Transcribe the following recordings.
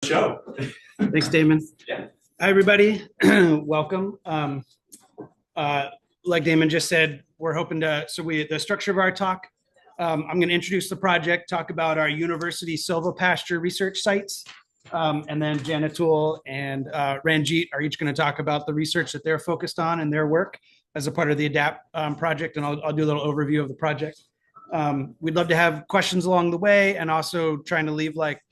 Show. Thanks, Damon. Yeah. Hi, everybody. Welcome. Like Damon just said, we're hoping to, the structure of our talk, I'm going to introduce the project, talk about our university silvopasture research sites, and then Janatul and Ranjit are each going to talk about the research that they're focused on and their work as a part of the ADAPT project, and I'll do a little overview of the project. We'd love to have questions along the way, and also trying to leave like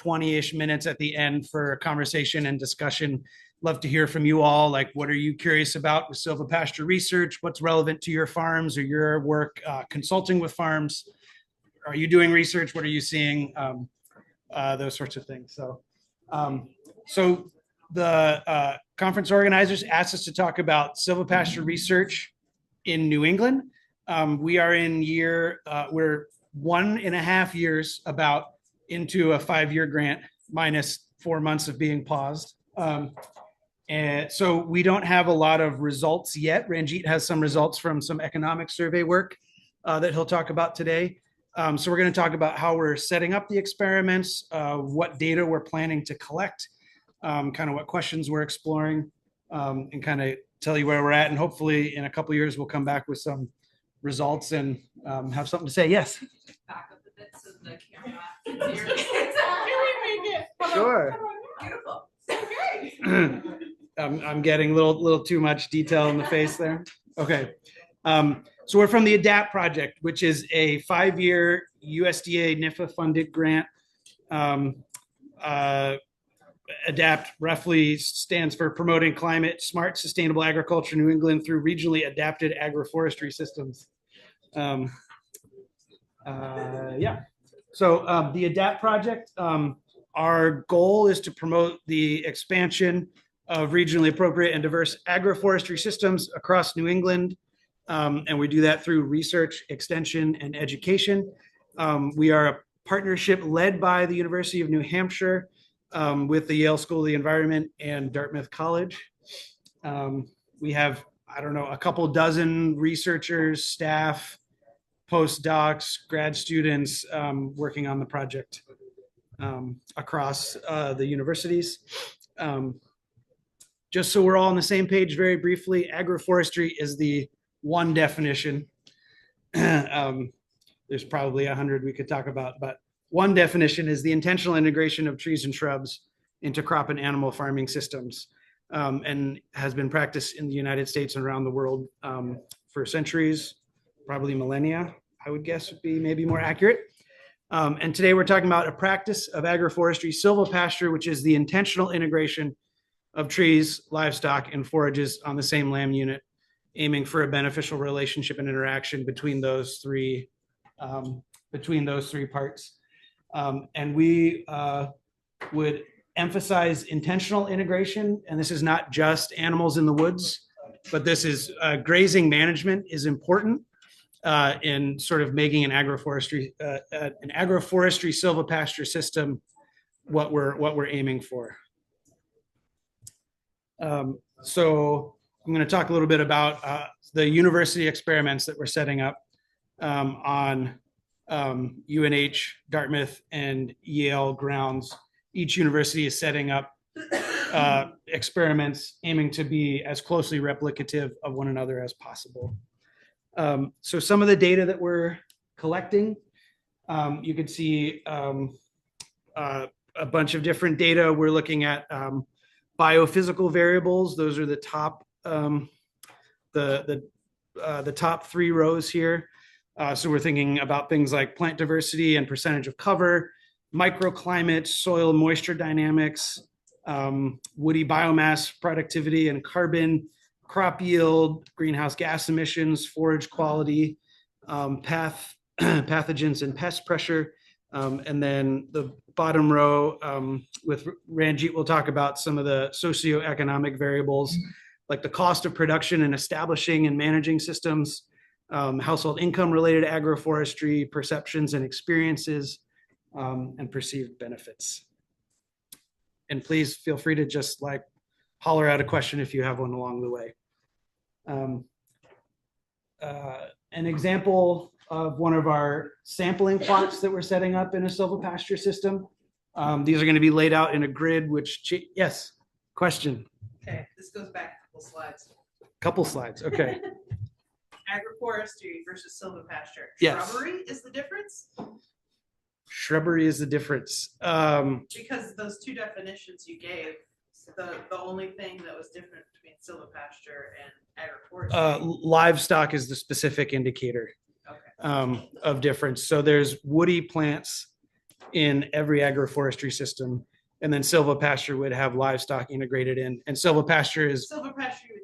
20-ish minutes at the end for conversation and discussion. Love to hear from you all. Like, what are you curious about with silvopasture research? What's relevant to your farms or your work consulting with farms? Are you doing research? What are you seeing? Those sorts of things. So the conference organizers asked us to talk about silvopasture research in New England. We are in we're 1.5 years about into a 5-year grant minus 4 months of being paused. And so we don't have a lot of results yet. Ranjit has some results from some economic survey work that he'll talk about today. So we're going to talk about how we're setting up the experiments, what data we're planning to collect, kind of what questions we're exploring, and kind of tell you where we're at. And hopefully in a couple of years, we'll come back with some results and have something to say. Yes. Back up a bit so the camera can make it. Sure. Beautiful. Okay. I'm getting a little too much detail in the face there. Okay. So we're from the ADAPT project, which is a 5-year USDA NIFA funded grant. ADAPT roughly stands for Promoting Climate Smart Sustainable Agriculture in New England through Regionally Adapted Agroforestry Systems. Yeah. So the ADAPT project, our goal is to promote the expansion of regionally appropriate and diverse agroforestry systems across New England. And we do that through research, extension, and education. We are a partnership led by the University of New Hampshire with the Yale School of the Environment and Dartmouth College. We have, a couple dozen researchers, staff, postdocs, grad students working on the project across the universities. Just so we're all on the same page, very briefly, agroforestry is the one definition. There's probably 100 we could talk about, but one definition is the intentional integration of trees and shrubs into crop and animal farming systems, and has been practiced in the United States and around the world for centuries, probably millennia, I would guess would be maybe more accurate. And today we're talking about a practice of agroforestry, silvopasture, which is the intentional integration of trees, livestock, and forages on the same land unit, aiming for a beneficial relationship and interaction between those three parts. And we would emphasize intentional integration, and this is not just animals in the woods, but this is grazing management is important in sort of making an agroforestry silvopasture system what we're aiming for. So I'm going to talk a little bit about the university experiments that we're setting up on UNH, Dartmouth, and Yale grounds. Each university is setting up experiments aiming to be as closely replicative of one another as possible. So some of the data that we're collecting, you could see a bunch of different data. We're looking at biophysical variables. Those are the top the top 3 rows here. So we're thinking about things like plant diversity and percentage of cover, microclimate, soil moisture dynamics, woody biomass productivity and carbon, crop yield, greenhouse gas emissions, forage quality, pathogens and pest pressure. And then the bottom row with Ranjit, we'll talk about some of the socioeconomic variables like the cost of production and establishing and managing systems, household income related to agroforestry, perceptions and experiences, and perceived benefits. And please feel free to just like holler out a question if you have one along the way. An example of one of our sampling plots that we're setting up in a silvopasture system These are going to be laid out in a grid, yes, question, Okay, this goes back a couple slides. couple slides. Okay. Agroforestry versus silvopasture. Yes. Shrubbery is the difference? Shrubbery is the difference. Because those two definitions you gave, the only thing that was different between silvopasture and agroforestry. Livestock is the specific indicator of difference. So there's woody plants in every agroforestry system, and then silvopasture would have livestock integrated in. And silvopasture would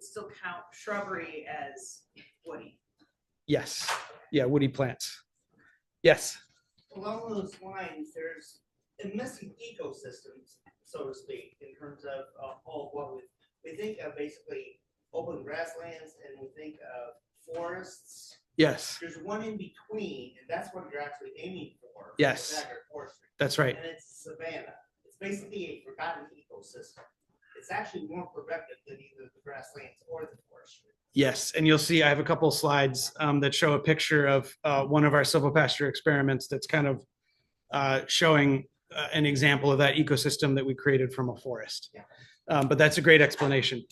still count shrubbery as woody. Yes. Yeah, woody plants. Yes. Along those lines, there's a missing ecosystems, so to speak, in terms of all what we think of basically open grasslands and we think of forests. Yes. There's one in between, and that's what you're actually aiming for. Yes. With agroforestry. That's right. And it's savanna. It's basically a forgotten ecosystem. It's actually more productive than either the grasslands or the forestry. Yes, and you'll see I have a couple of slides that show a picture of one of our silvopasture experiments that's kind of showing an example of that ecosystem that we created from a forest. Yeah. But that's a great explanation.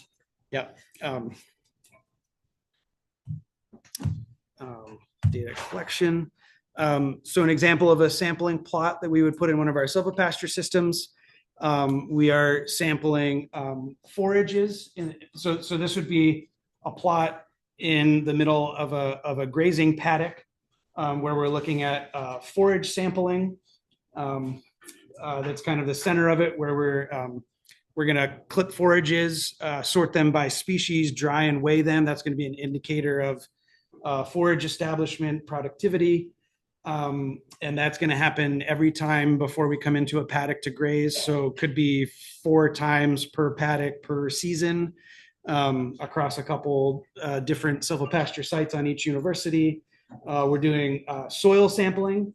Yeah. Data collection. So an example of a sampling plot that we would put in one of our silvopasture systems. We are sampling forages. So this would be a plot in the middle of a grazing paddock where we're looking at forage sampling. That's kind of the center of it, where we're going to clip forages, sort them by species, dry and weigh them. That's going to be an indicator of forage establishment productivity. And that's going to happen every time before we come into a paddock to graze. So it could be 4 times per paddock per season across a couple different silvopasture sites on each university. We're doing soil sampling.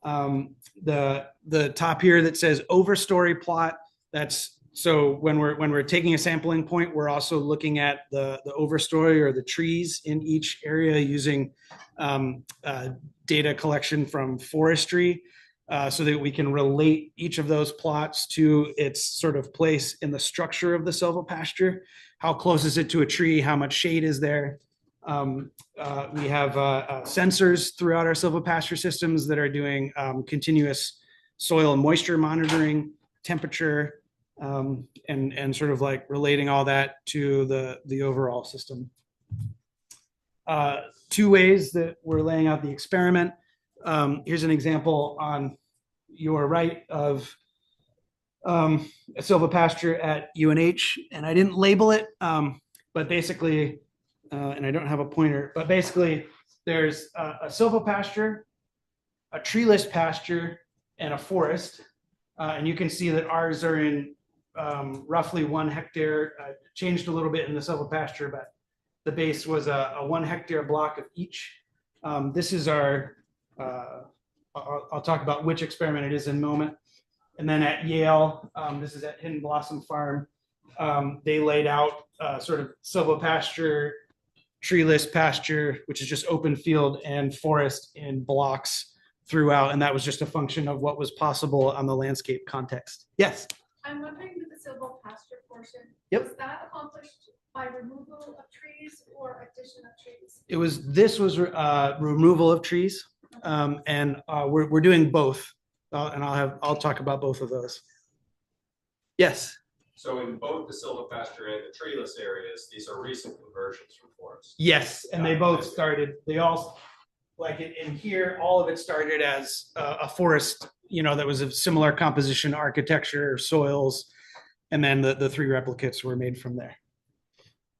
The top here that says overstory plot, that's so when we're taking a sampling point, we're also looking at the overstory or the trees in each area using data collection from forestry so that we can relate each of those plots to its sort of place in the structure of the silvopasture. How close is it to a tree? How much shade is there? We have sensors throughout our silvopasture systems that are doing continuous soil and moisture monitoring, temperature, and sort of like relating all that to the overall system. 2 ways that we're laying out the experiment. Here's an example on your right of a silvopasture at UNH, and I didn't label it, but basically, and I don't have a pointer, but basically there's a silvopasture, a treeless pasture, and a forest. And you can see that ours are in roughly 1 hectare, changed a little bit in the silvopasture, but the base was a 1 hectare block of each. This is our, I'll talk about which experiment it is in a moment. And then at Yale, this is at Hidden Blossom Farm, they laid out sort of silvopasture, treeless pasture, which is just open field, and forest in blocks throughout. And that was just a function of what was possible on the landscape context. Yes? I'm wondering with the silvopasture portion, Yep. was that accomplished by removal of trees or addition of trees? This was removal of trees, and we're doing both, and I'll talk about both of those. Yes. So in both the silvopasture and the treeless areas, these are recent conversions from forests. Yes, and they both started. They all, like in here, all of it started as a forest, that was of similar composition, architecture, soils, and then the 3 replicates were made from there.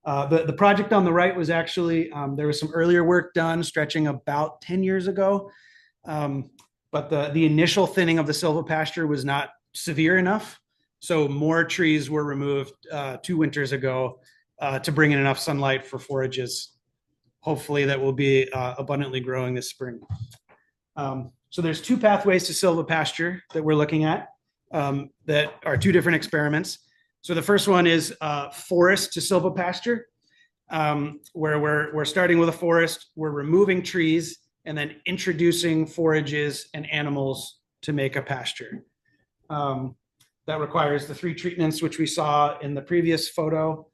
The project on the right was actually, there was some earlier work done stretching about 10 years ago, but the initial thinning of the silvopasture was not severe enough. So more trees were removed 2 winters ago to bring in enough sunlight for forages. Hopefully that will be abundantly growing this spring. So there's 2 pathways to silvopasture that we're looking at that are 2 different experiments. So the first one is forest to silvopasture, where we're starting with a forest, we're removing trees, and then introducing forages and animals to make a pasture. That requires the 3 treatments, which we saw in the previous photo,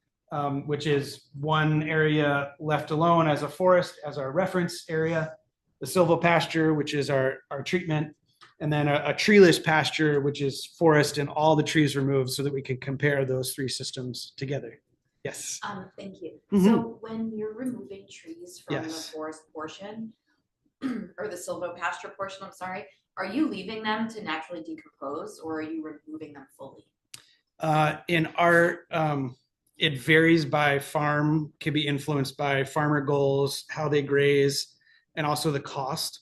which is one area left alone as a forest, as our reference area, the silvopasture, which is our treatment, and then a treeless pasture, which is forest and all the trees removed so that we can compare those 3 systems together. Yes. Thank you. Mhm. So when you're removing trees from the Yes. forest portion, or the silvopasture portion, I'm sorry, are you leaving them to naturally decompose or are you removing them fully? In our, it varies by farm, can be influenced by farmer goals, how they graze, and also the cost.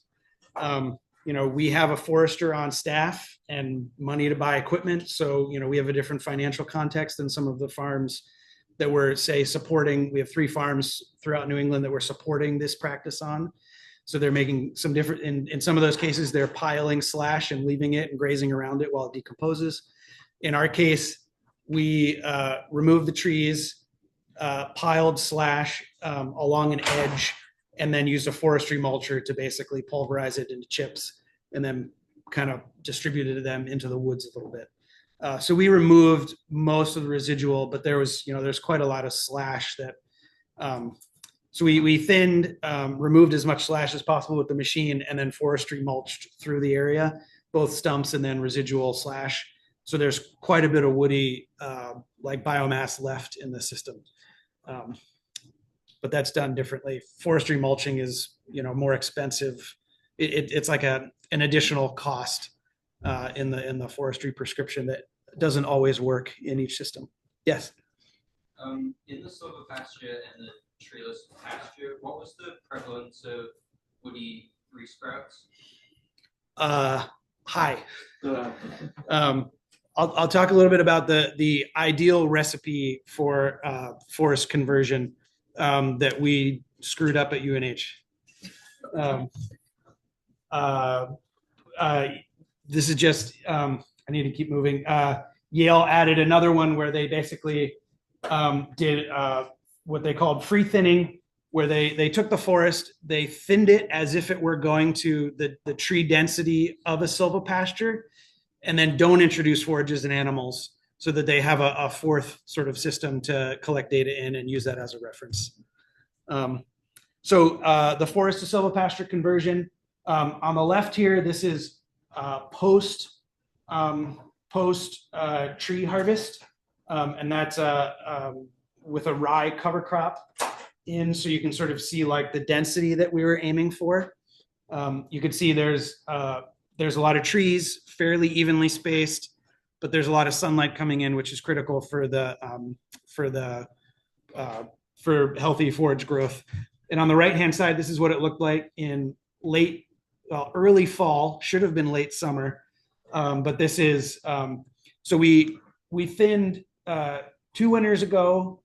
We have a forester on staff and money to buy equipment. So, we have a different financial context than some of the farms that we're, say, supporting. We have 3 farms throughout New England that we're supporting this practice on. So they're making some different, in some of those cases, they're piling slash and leaving it and grazing around it while it decomposes. In our case, we removed the trees, piled slash along an edge, and then used a forestry mulcher to basically pulverize it into chips and then kind of distributed them into the woods a little bit. So we removed most of the residual, but there's quite a lot of slash that, so we thinned, removed as much slash as possible with the machine, and then forestry mulched through the area, both stumps and then residual slash. So there's quite a bit of woody, like biomass left in the system. But that's done differently. Forestry mulching is, more expensive. It's like an additional cost in the forestry prescription that doesn't always work in each system. Yes. In the silvopasture and the treeless pasture, what was the prevalence of woody resprouts? High. I'll talk a little bit about the ideal recipe for forest conversion that we screwed up at UNH. This is just, I need to keep moving. Yale added another one where they basically did what they called free thinning, where they took the forest, they thinned it as if it were going to the tree density of a silvopasture, and then don't introduce forages and animals so that they have a 4th sort of system to collect data in and use that as a reference. So the forest to silvopasture conversion, on the left here, this is post tree harvest, and that's with a rye cover crop in, so you can sort of see like the density that we were aiming for. You can see there's a lot of trees, fairly evenly spaced, but there's a lot of sunlight coming in, which is critical for healthy forage growth. And on the right-hand side, this is what it looked like in early fall, should have been late summer. But this is, so we thinned 2 winters ago,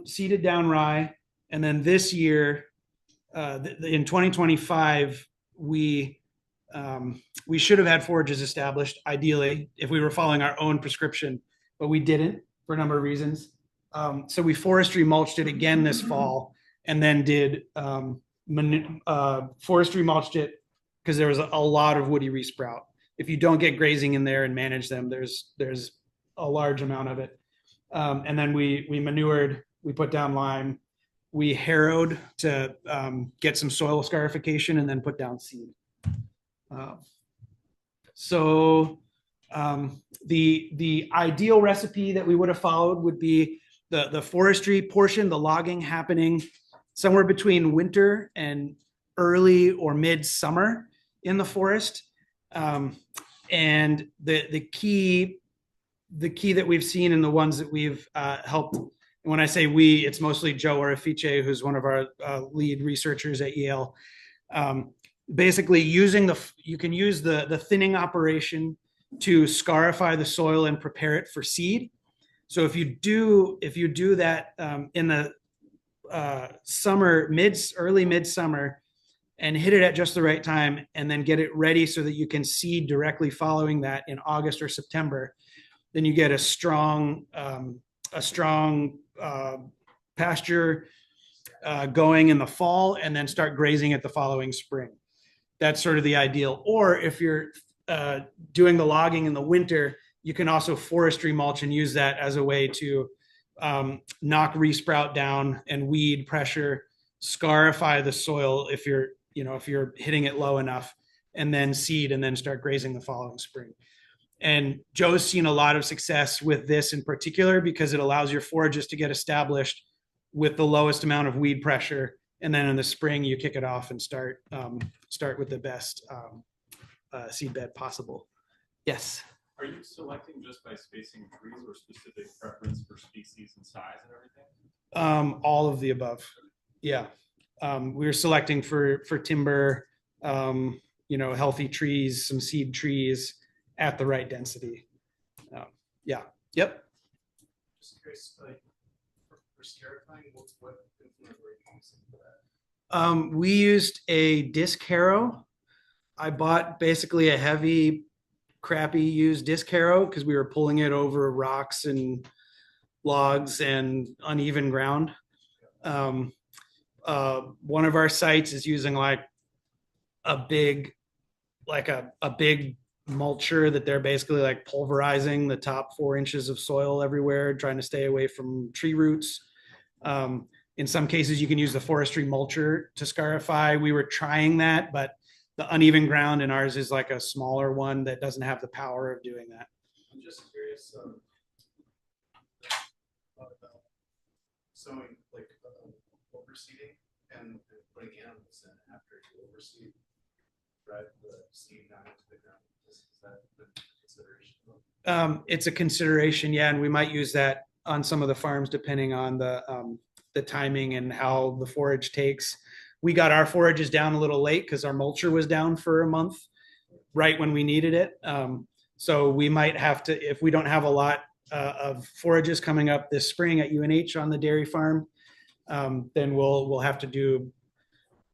seeded down rye. And then this year, in 2025, we should have had forages established, ideally, if we were following our own prescription, but we didn't for a number of reasons. So we forestry mulched it again this fall, and then did forestry mulched it because there was a lot of woody resprout. If you don't get grazing in there and manage them, there's a large amount of it. And then we manured, we put down lime, we harrowed to get some soil scarification, and then put down seed. So the ideal recipe that we would have followed would be the forestry portion, the logging happening somewhere between winter and early or mid-summer in the forest. And the key that we've seen in the ones that we've helped, when I say we, it's mostly Joe Orefice, who's one of our lead researchers at Yale. Basically you can use the thinning operation to scarify the soil and prepare it for seed. So if you do that in the early midsummer, and hit it at just the right time, and then get it ready so that you can seed directly following that in August or September, then you get a strong pasture going in the fall, and then start grazing it the following spring. That's sort of the ideal. Or if you're doing the logging in the winter, you can also forestry mulch and use that as a way to knock resprout down and weed pressure, scarify the soil if you're hitting it low enough, and then seed and then start grazing the following spring. And Joe's seen a lot of success with this in particular because it allows your forages to get established with the lowest amount of weed pressure. And then in the spring, you kick it off and start with the best seed bed possible. Yes. Are you selecting just by spacing trees or specific preference for species and size and everything? All of the above. Yeah. We were selecting for timber, healthy trees, some seed trees at the right density. Yeah. Yep. Just curious, like for scarifying, what implement were you using for that? We used a disc harrow. I bought basically a heavy, crappy used disc harrow because we were pulling it over rocks and logs and uneven ground. One of our sites is using like a big mulcher that they're basically like pulverizing the top 4 inches of soil everywhere, trying to stay away from tree roots. In some cases, you can use the forestry mulcher to scarify. We were trying that, but the uneven ground in ours is like a smaller one that doesn't have the power of doing that. I'm just curious about sowing, like overseeding and putting animals in after you overseed, right? The seed down into the ground. Is that a consideration? It's a consideration, yeah, and we might use that on some of the farms depending on the timing and how the forage takes. We got our forages down a little late because our mulcher was down for a month, right when we needed it. So we might have to, if we don't have a lot of forages coming up this spring at UNH on the dairy farm, then we'll have to do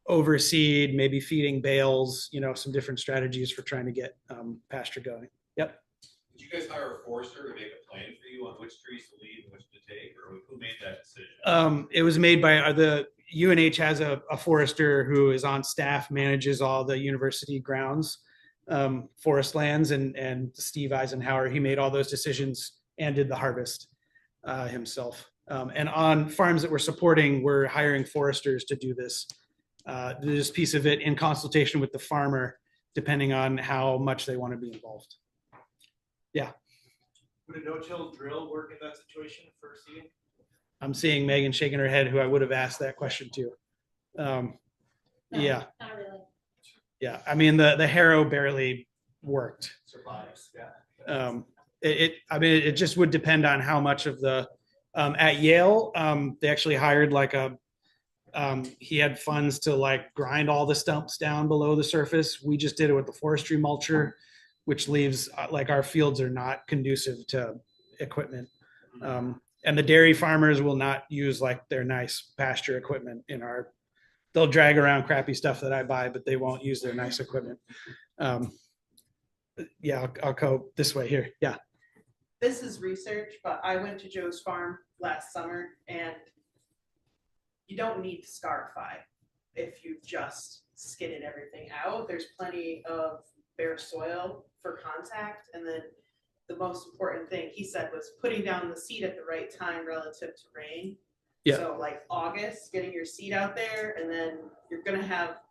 overseed, maybe feeding bales, some different strategies for trying to get pasture going. Yep. Did you guys hire a forester to make a plan for you on which trees to leave and which to take, or who made that decision? It was made by the UNH has a forester who is on staff, manages all the university grounds, forest lands, and Steve Eisenhower, he made all those decisions and did the harvest himself. And on farms that we're supporting, we're hiring foresters to do this piece of it in consultation with the farmer, depending on how much they want to be involved. Yeah. Would a no-till drill work in that situation for seeding? I'm seeing Megan shaking her head, who I would have asked that question to. Yeah. Not really. Yeah. I mean, the harrow barely worked. Survives, yeah. It just would depend on how much of the, at Yale, they actually hired he had funds to like grind all the stumps down below the surface. We just did it with the forestry mulcher, which leaves like our fields are not conducive to equipment. And the dairy farmers will not use like their nice pasture equipment they'll drag around crappy stuff that I buy, but they won't use their nice equipment. Yeah, I'll go this way here. Yeah. This is research, but I went to Joe's farm last summer and you don't need to scarify if you just skidded everything out. There's plenty of bare soil for contact. And then the most important thing he said was putting down the seed at the right time relative to rain. Yeah. So like August, getting your seed out there, and then you're gonna have,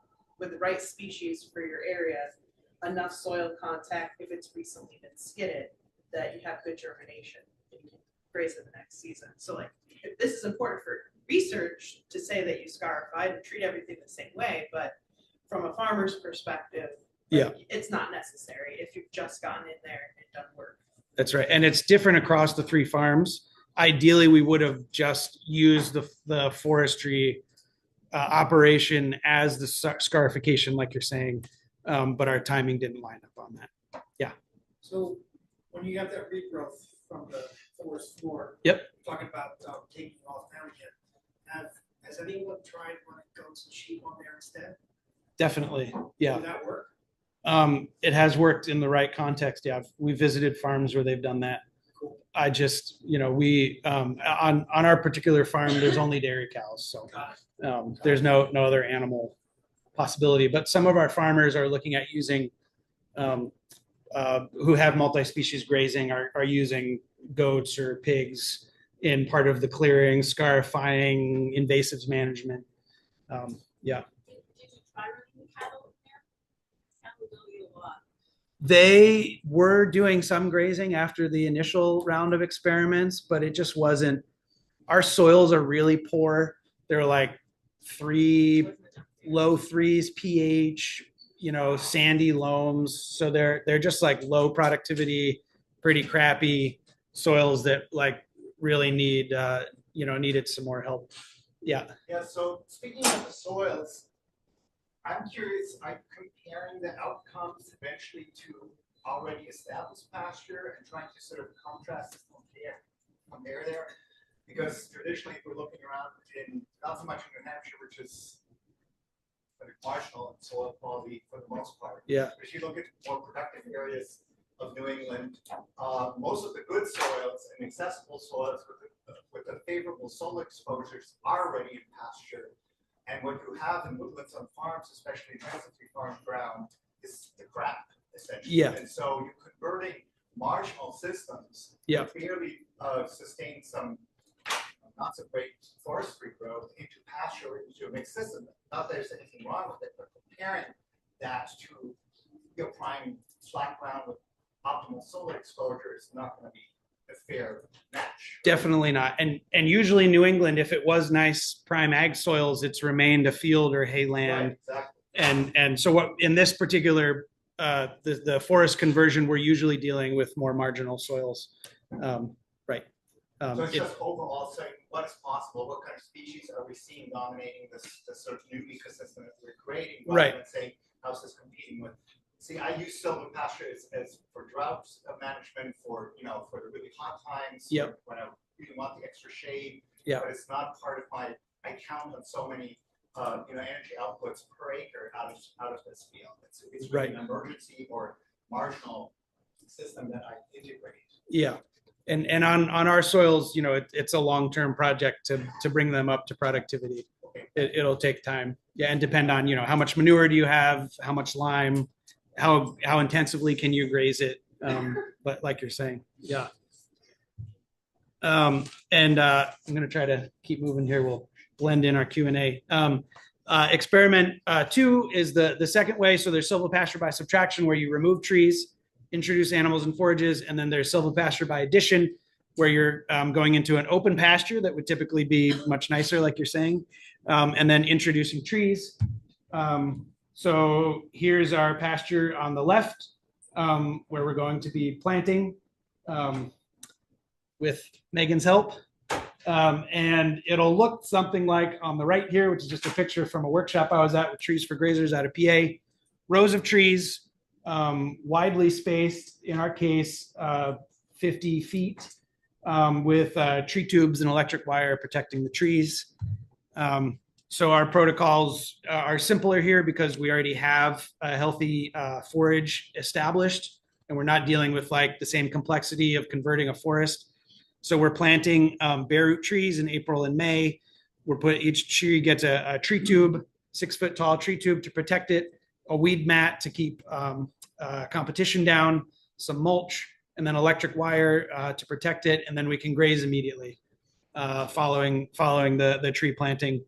with the right species for your area, enough soil contact if it's recently been skidded that you have good germination and you can graze it the next season. So like this is important for research to say that you scarified and treat everything the same way, but from a farmer's perspective, Yeah, it's not necessary if you've just gotten in there and done work. that's right. And it's different across the 3 farms. Ideally, we would have just used the forestry operation as the scarification, like you're saying, but our timing didn't line up on that. Yeah. So when you have that regrowth from the forest floor, Yep. talking about taking off down again, has anyone tried running goats and sheep on there instead? Definitely. Yeah. Did that work? It has worked in the right context. Yeah. We visited farms where they've done that. Cool. I just, we, on our particular farm, there's only dairy cows. So, there's no other animal possibility, but some of our farmers are looking at using, who have multi-species grazing are using goats or pigs in part of the clearing, scarifying, invasives management. Yeah. Did you try running the cattle in there? Cattle don't eat a lot. They were doing some grazing after the initial round of experiments, but it just wasn't. Our soils are really poor. They're like low threes pH, sandy loams. So they're just like low productivity, pretty crappy soils that like really needed some more help. Yeah. Yeah, so speaking of the soils, I'm curious, are you comparing the outcomes eventually to already established pasture and trying to sort of contrast compare there? Because traditionally, if we're looking around in, not so much in New Hampshire, which is sort of marginal in soil quality for the most part. Yeah. But if you look at more productive areas of New England, most of the good soils and accessible soils with the favorable soil exposures are already in pasture. And what you have in woodlands on farms, especially intensively farm ground, is the crap, essentially. Yeah. And so you're converting marginal systems Yeah. to barely sustain some not so great forestry growth into pasture, into a mixed system. Not that there's anything wrong with it, but comparing that to prime flat ground with optimal solar exposure is not going to be a fair match. Definitely not. And usually New England, if it was nice prime ag soils, it's remained a field or hayland. Right, exactly. And so what in this particular the forest conversion, we're usually dealing with more marginal soils. Right. So it's just overall saying what is possible, what kind of species are we seeing dominating this sort of new ecosystem that we're creating, rather than saying how's this competing with. See, I use silvopasture as for drought management, for for the really hot times, when I really want the extra shade. Yeah. But it's not part of I count on so many energy outputs per acre out of this field. It's really an emergency or marginal system that I integrate. Yeah. And on our soils, it's a long-term project to bring them up to productivity. It'll take time. Yeah, and depend on, how much manure do you have, how much lime, how intensively can you graze it? But like you're saying, yeah. And I'm going to try to keep moving here. We'll blend in our Q&A. Experiment 2 is the second way. So there's silvopasture by subtraction, where you remove trees, introduce animals and forages, and then there's silvopasture by addition, where you're going into an open pasture that would typically be much nicer, like you're saying, and then introducing trees. So here's our pasture on the left, where we're going to be planting with Megan's help. And it'll look something like on the right here, which is just a picture from a workshop I was at with Trees for Grazers out of PA. Rows of trees, widely spaced, in our case, 50 feet, with tree tubes and electric wire protecting the trees. So our protocols are simpler here because we already have a healthy forage established, and we're not dealing with like the same complexity of converting a forest. So we're planting bare root trees in April and May. Each tree gets a tree tube, 6 foot tall tree tube to protect it, a weed mat to keep competition down, some mulch, and then electric wire to protect it, and then we can graze immediately following the tree planting.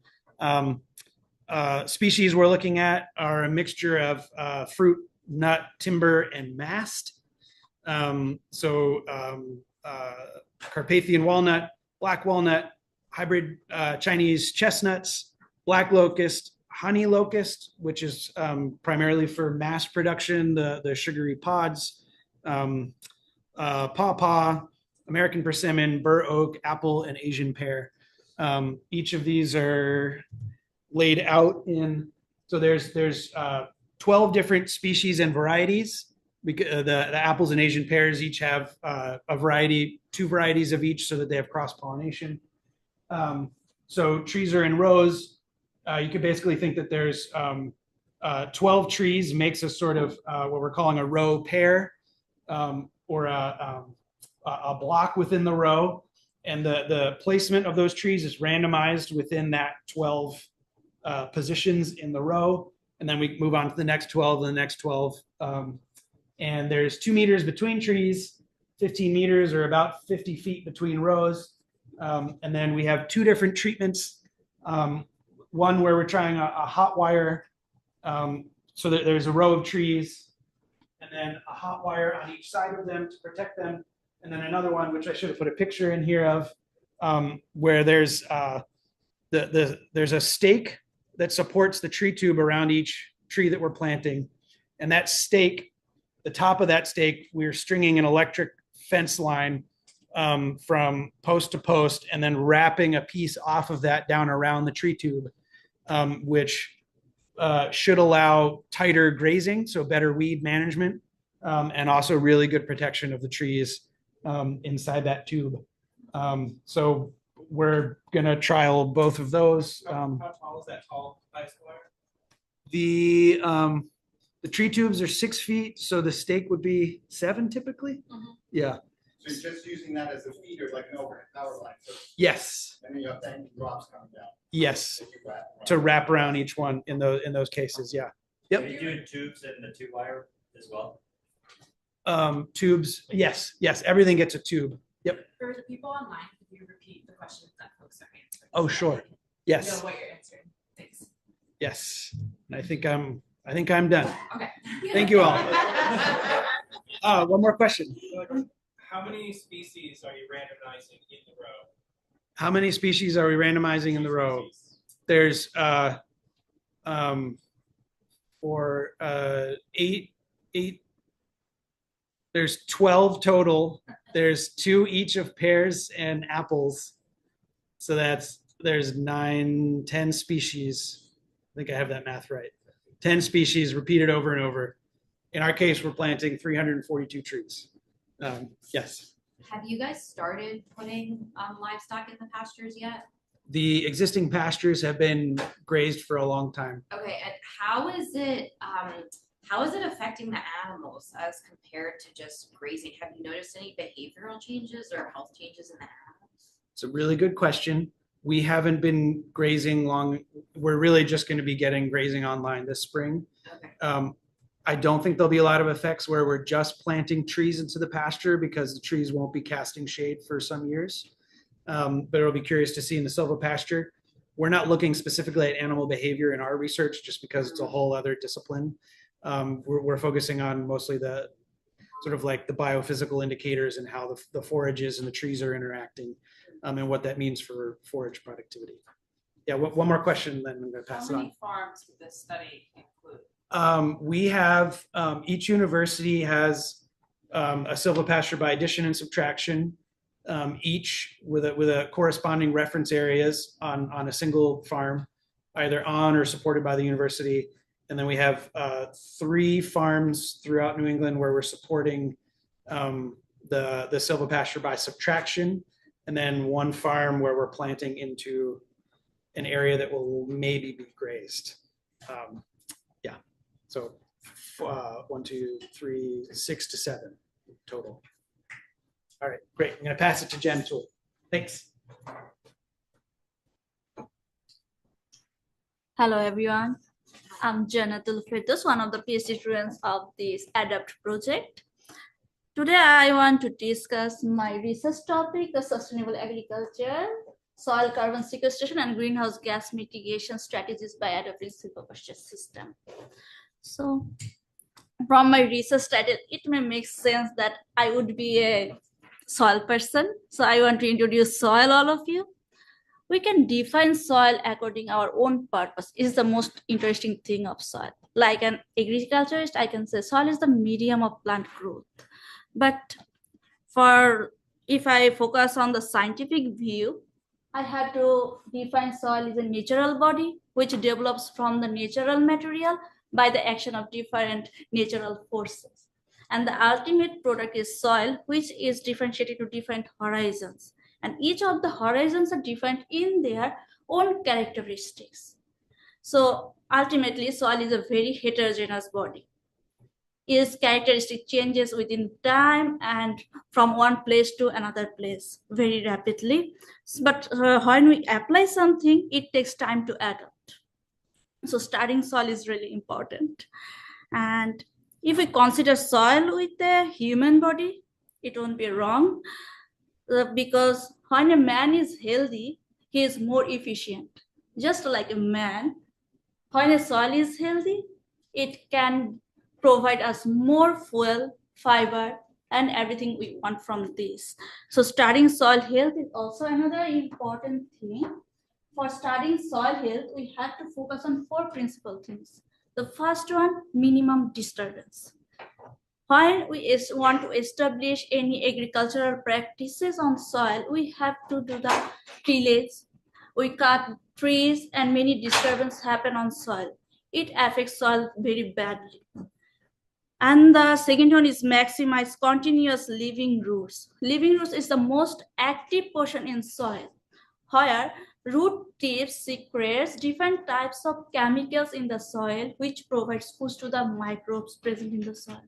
Species we're looking at are a mixture of fruit, nut, timber, and mast. Carpathian walnut, black walnut, hybrid Chinese chestnuts, black locust, honey locust, which is primarily for mass production, the sugary pods, pawpaw, American persimmon, bur oak, apple, and Asian pear. Each of these are laid out so there's 12 different species and varieties. The apples and Asian pears each have two varieties of each, so that they have cross-pollination. So trees are in rows. You could basically think that there's 12 trees makes a sort of what we're calling a row pair, or a block within the row. And the placement of those trees is randomized within that 12 positions in the row. And then we move on to the next 12 and the next 12. And there's 2 meters between trees, 15 meters or about 50 feet between rows. And then we have 2 different treatments. One where we're trying a hot wire, so that there's a row of trees and then a hot wire on each side of them to protect them. And then another one, which I should have put a picture in here of, where there's there's a stake that supports the tree tube around each tree that we're planting. And that stake, the top of that stake, we're stringing an electric fence line from post to post and then wrapping a piece off of that down around the tree tube, which should allow tighter grazing, so better weed management, and also really good protection of the trees inside that tube. So we're gonna trial both of those. How tall is that tall ice wire? The tree tubes are 6 feet, so the stake would be 7 typically. Yeah. So you're just using that as a feeder, like an overhead power line, so, Yes. and then you have that drops coming down. Yes. that you wrap around. To wrap around each one in those cases. Yeah. Yep. Are you doing tubes and the 2-wire as well? Tubes. Yes. Everything gets a tube. Yep. For the people online, could you repeat the questions that folks are answering? Oh, sure. Know Yes. what you're answering. Thanks. Yes. And I think I'm done. Okay. Thank you all. One more question. How many species are you randomizing in the row? How many species are we randomizing in the row? There's eight. There's 12 total. There's 2 each of pears and apples. So there's 9, 10 species. I think I have that math right. 10 species repeated over and over. In our case, we're planting 342 trees. Yes. Have you guys started putting livestock in the pastures yet? The existing pastures have been grazed for a long time. Okay, and how is it affecting the animals as compared to just grazing? Have you noticed any behavioral changes or health changes in the animals? It's a really good question. We haven't been grazing long. We're really just going to be getting grazing online this spring. Okay. I don't think there'll be a lot of effects where we're just planting trees into the pasture because the trees won't be casting shade for some years. But it'll be curious to see in the silvopasture. We're not looking specifically at animal behavior in our research just because it's a whole other discipline. We're focusing on mostly the sort of like the biophysical indicators and how the forages and the trees are interacting, and what that means for forage productivity. Yeah, one more question, then I'm going to pass it on. How many farms did this study include? We have, each university has a silvopasture by addition and subtraction, each with a corresponding reference areas on a single farm, either on or supported by the university. And then we have 3 farms throughout New England where we're supporting the silvopasture by subtraction, and then 1 farm where we're planting into an area that will maybe be grazed. Yeah, so 1, 2, 3, 6 to 7 total. All right, great. I'm going to pass it to Jen Toole. Thanks. Hello, everyone. I'm Jana Tulfetus, one of the PhD students of this ADAPT project. Today, I want to discuss my research topic, the sustainable agriculture, soil carbon sequestration, and greenhouse gas mitigation strategies by adopting silvopasture system. So, from my research title, it may make sense that I would be a soil person. So, I want to introduce soil, all of you. We can define soil according to our own purpose. Is the most interesting thing of soil. Like an agriculturist, I can say soil is the medium of plant growth. But if I focus on the scientific view, I have to define soil as a natural body which develops from the natural material by the action of different natural forces. And the ultimate product is soil, which is differentiated to different horizons. And each of the horizons are different in their own characteristics. So ultimately, soil is a very heterogeneous body. Its characteristic changes within time and from one place to another place very rapidly. But when we apply something, it takes time to adapt. So starting soil is really important. And If we consider soil with a human body, it won't be wrong because when a man is healthy, he is more efficient. Just like a man, when a soil is healthy, it can provide us more fuel, fiber, and everything we want from this. So studying soil health is also another important thing. For studying soil health, we have to focus on 4 principal things. The first one, minimum disturbance. When we want to establish any agricultural practices on soil, we have to do the tillage. We cut trees and many disturbances happen on soil. It affects soil very badly. And the second one is maximize continuous living roots. Living roots is the most active portion in soil, where root tips secretes different types of chemicals in the soil, which provides push to the microbes present in the soil.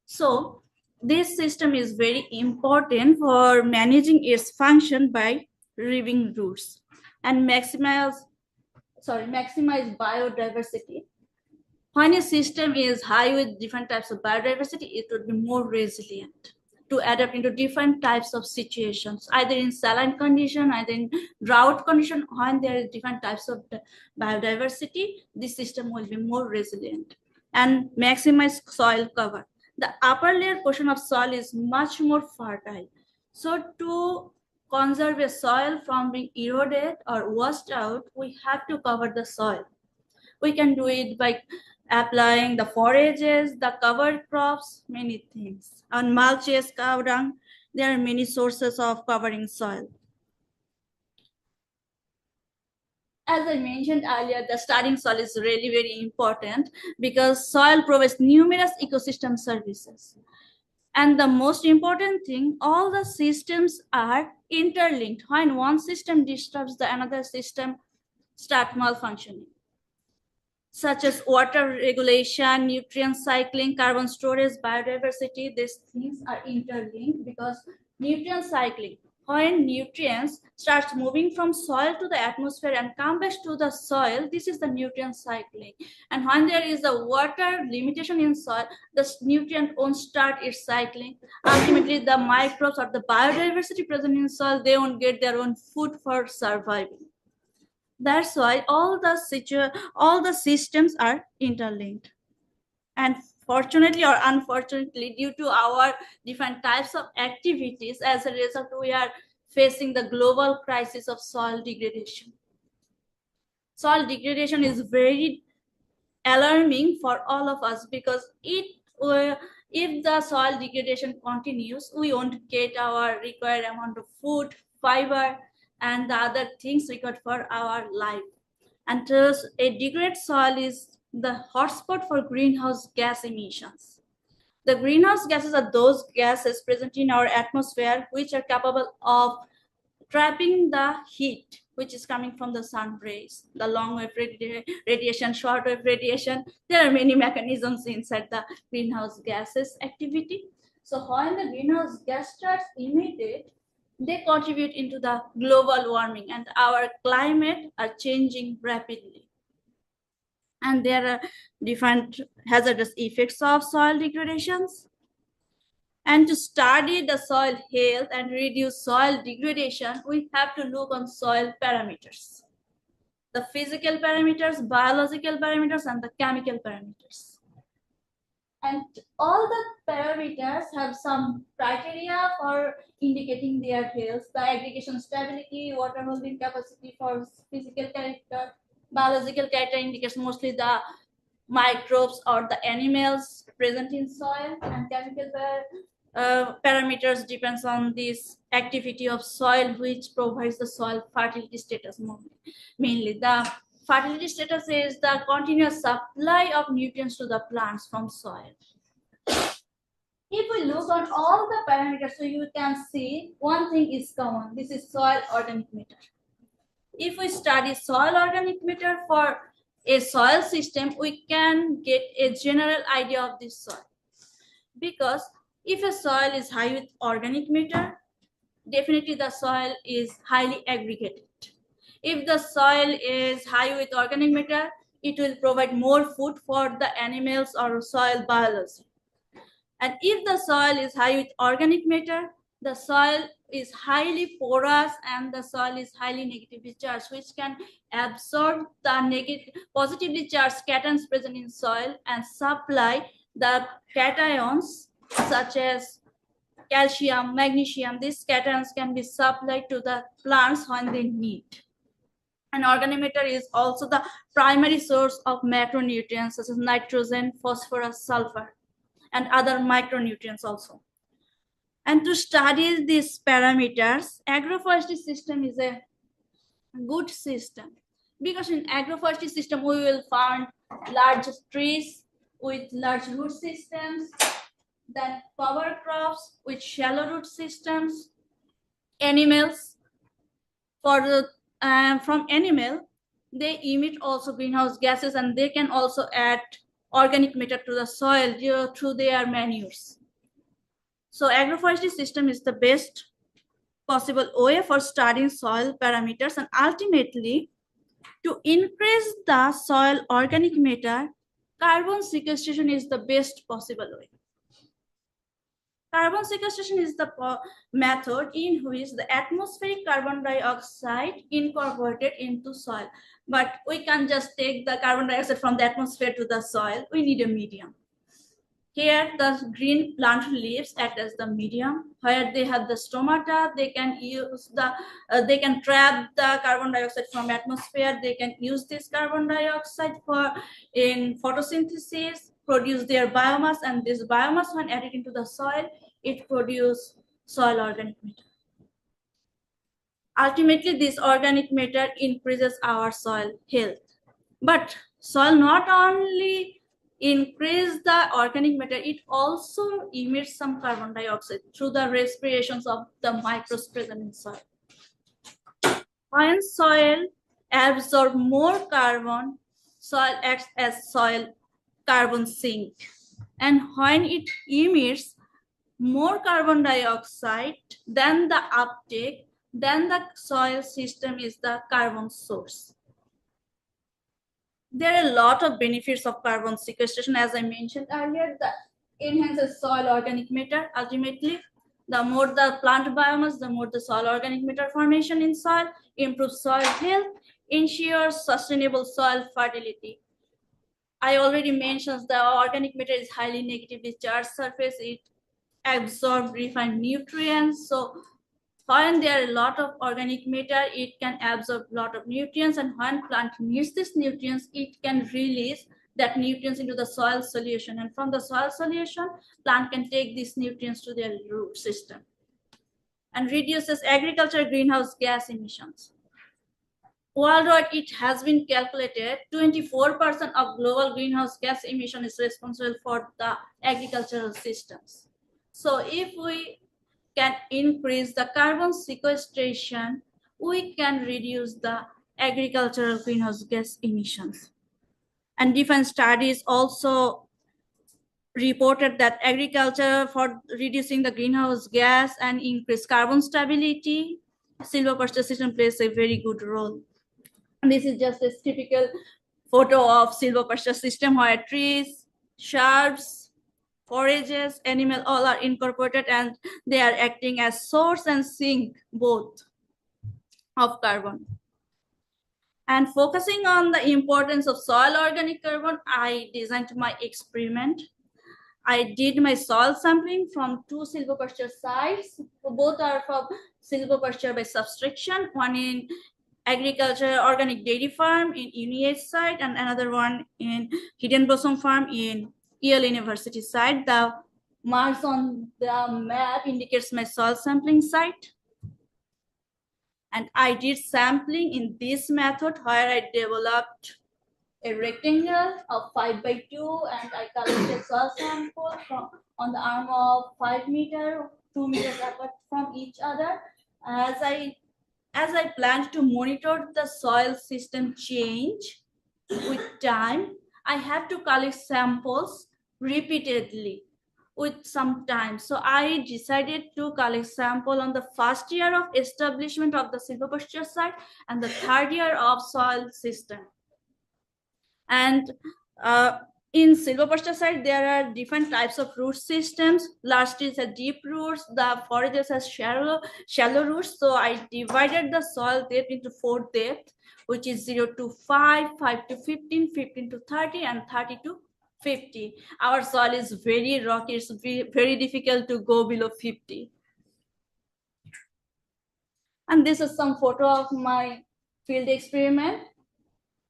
So this system is very important for managing its function by living roots and maximize biodiversity. When a system is high with different types of biodiversity, it would be more resilient to adapt into different types of situations, either in saline condition, either in drought condition. When there are different types of biodiversity, this system will be more resilient and maximize soil cover. The upper layer portion of soil is much more fertile. So to conserve a soil from being eroded or washed out, we have to cover the soil. We can do it by applying the forages, the cover crops, many things. On mulches, cow dung, there are many sources of covering soil. As I mentioned earlier, the studying soil is really very important because soil provides numerous ecosystem services. And the most important thing, all the systems are interlinked. When one system disturbs, the another system start malfunctioning, such as water regulation, nutrient cycling, carbon storage, biodiversity. These things are interlinked because nutrient cycling, when nutrients starts moving from soil to the atmosphere and come back to the soil, this is the nutrient cycling. And when there is a water limitation in soil, the nutrient won't start its cycling. Ultimately, the microbes or the biodiversity present in soil, they won't get their own food for surviving. That's why all the systems are interlinked. And fortunately or unfortunately, due to our different types of activities, as a result, we are facing the global crisis of soil degradation. Soil degradation is very alarming for all of us because if the soil degradation continues, we won't get our required amount of food, fiber, and the other things required for our life. And thus, a degraded soil is the hotspot for greenhouse gas emissions. The greenhouse gases are those gases present in our atmosphere which are capable of trapping the heat which is coming from the sun rays, the long wave radiation, short wave radiation. There are many mechanisms inside the greenhouse gases activity. So when the greenhouse gas starts emitted, they contribute into the global warming, and our climate are changing rapidly. And there are different hazardous effects of soil degradations. And to study the soil health and reduce soil degradation, we have to look on soil parameters. The physical parameters, biological parameters, and the chemical parameters. And all the parameters have some criteria for indicating their health: the aggregation stability, water holding capacity for physical character, biological character indicates mostly the microbes or the animals present in soil, and chemical parameters depends on this activity of soil, which provides the soil fertility status. Mainly the fertility status is the continuous supply of nutrients to the plants from soil. If we look on all the parameters, so you can see one thing is common. This is soil organic matter. If we study soil organic matter for a soil system, we can get a general idea of this soil. Because if a soil is high with organic matter, definitely the soil is highly aggregated. If the soil is high with organic matter, it will provide more food for the animals or soil biology. And if the soil is high with organic matter, the soil is highly porous and the soil is highly negatively charged, which can absorb the positively charged cations present in soil and supply the cations such as calcium, magnesium. These cations can be supplied to the plants when they need. And organic matter is also the primary source of macronutrients such as nitrogen, phosphorus, sulfur, and other micronutrients also. And to study these parameters, agroforestry system is a good system, because in agroforestry system we will find large trees with large root systems, then cover crops with shallow root systems, animals. For the from animal, they emit also greenhouse gases, and they can also add organic matter to the soil through their manures. So agroforestry system is the best possible way for studying soil parameters, and ultimately to increase the soil organic matter, carbon sequestration is the best possible way. Carbon sequestration is the method in which the atmospheric carbon dioxide incorporated into soil. But we can't just take the carbon dioxide from the atmosphere to the soil. We need a medium. Here, the green plant leaves act as the medium. Where they have the stomata, they can use they can trap the carbon dioxide from atmosphere. They can use this carbon dioxide in photosynthesis, produce their biomass, and this biomass, when added into the soil, it produces soil organic matter. Ultimately, this organic matter increases our soil health. But soil not only increase the organic matter, it also emits some carbon dioxide through the respirations of the microbes present in soil. When soil absorbs more carbon, soil acts as soil carbon sink. And when it emits more carbon dioxide than the uptake, then the soil system is the carbon source. There are a lot of benefits of carbon sequestration. As I mentioned earlier, that enhances soil organic matter. Ultimately, the more the plant biomass, the more the soil organic matter formation in soil, improves soil health, ensures sustainable soil fertility. I already mentioned the organic matter is highly negatively charged surface. It absorbs refined nutrients. So when there are a lot of organic matter, it can absorb a lot of nutrients, and when plant needs these nutrients, it can release that nutrients into the soil solution, and from the soil solution, plant can take these nutrients to their root system and reduces agriculture greenhouse gas emissions. Worldwide, it has been calculated 24% of global greenhouse gas emission is responsible for the agricultural systems. So if we can increase the carbon sequestration, we can reduce the agricultural greenhouse gas emissions. And different studies also reported that agriculture for reducing the greenhouse gas and increase carbon stability, silvopasture system plays a very good role. And this is just a typical photo of silvopasture system where trees, shrubs, forages, animal all are incorporated, and they are acting as source and sink both of carbon. And focusing on the importance of soil organic carbon, I designed my experiment. I did my soil sampling from 2 silvopasture sites. Both are from silvopasture by subtraction, one in agriculture organic dairy farm in UNIH site, and another one in Hidden Blossom farm in Yale University site. The marks on the map indicates my soil sampling site. And I did sampling in this method where I developed a rectangle of 5 by 2, and I collected soil sample from on the arm of 5 meters, 2 meters apart from each other. As I planned to monitor the soil system change with time, I had to collect samples repeatedly with some time. So I decided to collect sample on the first year of establishment of the silvopasture site and the third year of soil system. And in Silvopasture site, there are different types of root systems. Large trees have deep roots, the forages has shallow roots. So I divided the soil depth into 4 depths, which is 0 to 5, 5 to 15, 15 to 30, and 30 to 50. Our soil is very rocky, it's very difficult to go below 50. And this is some photo of my field experiment.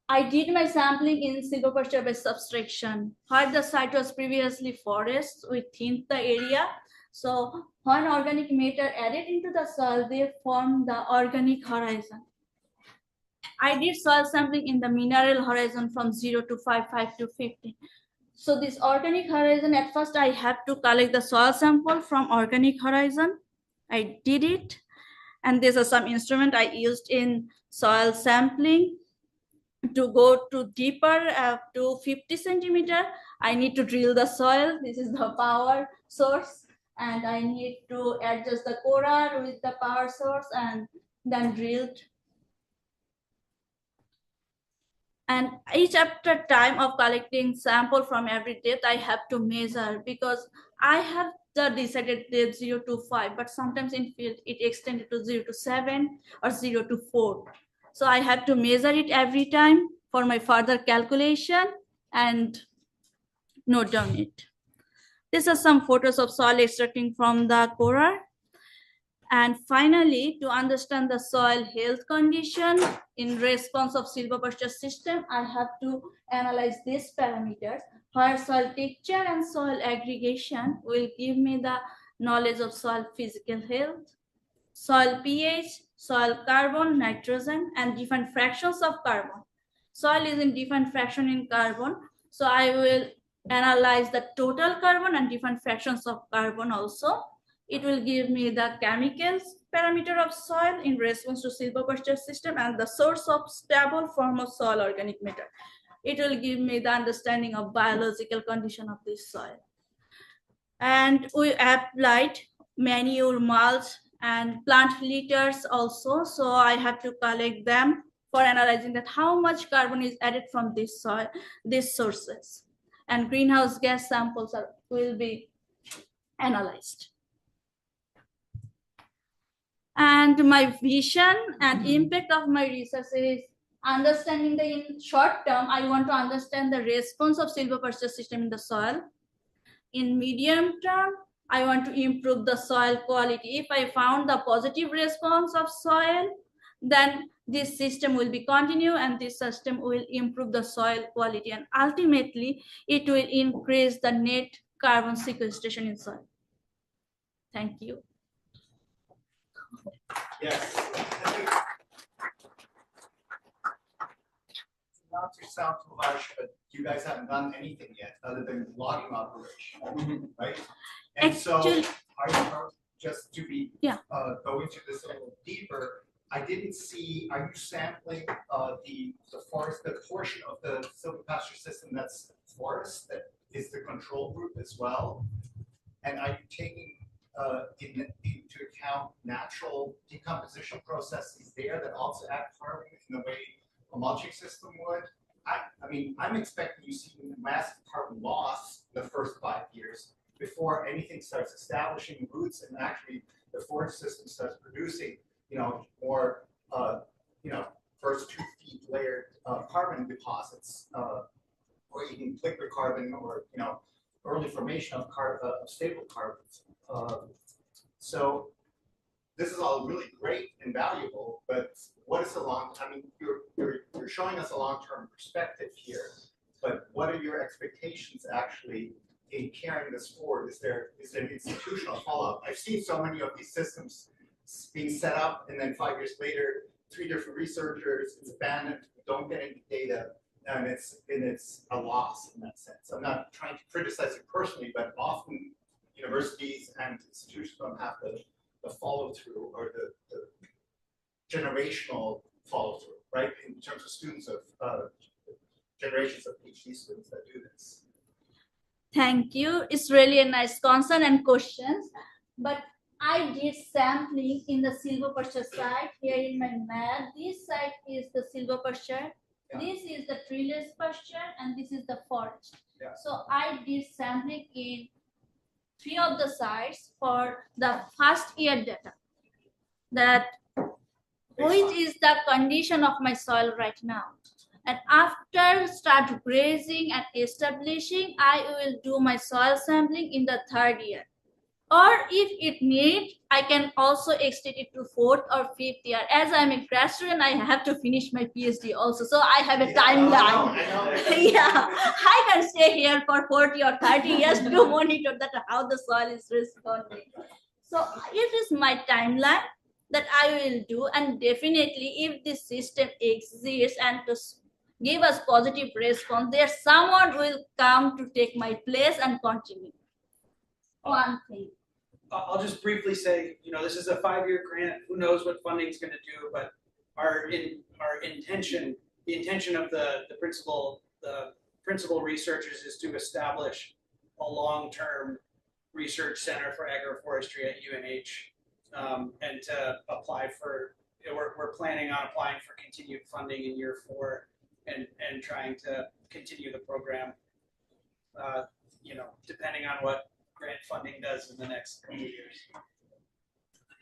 I did my sampling in silvopasture by subtraction. Where the site was previously forest, we thinned the area. So when organic matter added into the soil, they formed the organic horizon. I did soil sampling in the mineral horizon from 0 to 5, 5 to 15. So this organic horizon, at first I had to collect the soil sample from organic horizon. I did it. And these are some instrument I used in soil sampling. To go to deeper up to 50 centimeter, I need to drill the soil. This is the power source. And I need to adjust the core with the power source and then drilled. And each after time of collecting sample from every depth, I have to measure because I have the decided depth 0 to 5, but sometimes in field it extended to 0 to 7 or 0 to 4. So I have to measure it every time for my further calculation and note down it. These are some photos of soil extracting from the core. And finally, to understand the soil health condition in response of silvopasture system, I have to analyze these parameters where soil texture and soil aggregation will give me the knowledge of soil physical health, soil pH, soil carbon, nitrogen, and different fractions of carbon. Soil is in different fraction in carbon, so I will analyze the total carbon and different fractions of carbon also. It will give me the chemicals parameter of soil in response to silvopasture system and the source of stable form of soil organic matter. It will give me the understanding of biological condition of this soil. And we applied manure, mulch, and plant litters also. So I have to collect them for analyzing that how much carbon is added from this soil, these sources. And greenhouse gas samples will be analyzed. And my vision and impact of my research is understanding the in short term, I want to understand the response of silvopasture system in the soil. In medium term, I want to improve the soil quality. If I found the positive response of soil, then this system will be continue and this system will improve the soil quality. And ultimately, it will increase the net carbon sequestration in soil. Thank you. Yes. Not to sound too harsh, but you guys haven't done anything yet other than logging operation, right? And Actually, so, just to be go into this a little deeper, I didn't see. Are you sampling the forest, the portion of the silvopasture system that's forest that is the control group as well? And are you taking into account natural decomposition processes there that also add carbon in the way a mulching system would? I mean, I'm expecting you see massive carbon loss the first 5 years before anything starts establishing roots and actually the forest system starts producing, more, first 2 feet layered carbon deposits, or even liquid carbon, or early formation of stable carbons. So this is all really great and valuable, but what is the long? I mean, you're showing us a long-term perspective here, but what are your expectations actually in carrying this forward? Is there an institutional follow-up? I've seen so many of these systems being set up, and then 5 years later, 3 different researchers, it's abandoned, we don't get any data, and it's a loss in that sense. I'm not trying to criticize it personally, but often universities and institutions don't have the follow through or the generational follow through, right? In terms of students of generations of PhD students that do this. Thank you. It's really a nice concern and questions. But I did sampling in the silvopasture site here in my map. This site is the silvopasture This is the treeless pasture and this is the forest. Yeah. So I did sampling in 3 of the sites for the first year data. That which is the condition of my soil right now. And after start grazing and establishing, I will do my soil sampling in the 3rd year. Or if it needs, I can also extend it to 4th or 5th year. As I'm a grad student, I have to finish my PhD also. So I have a timeline. Yeah, I can stay here for 40 or 30 years to monitor that how the soil is responding. So it is my timeline that I will do, and definitely if this system exists and to give us positive response, there someone will come to take my place and continue. One thing. I'll just briefly say, this is a 5-year grant. Who knows what funding is going to do? But our intention, the intention of the principal researchers is to establish a long-term research center for agroforestry at UNH, and to apply for. We're planning on applying for continued funding in year 4, and trying to continue the program. Depending on what grant funding does in the next couple of years.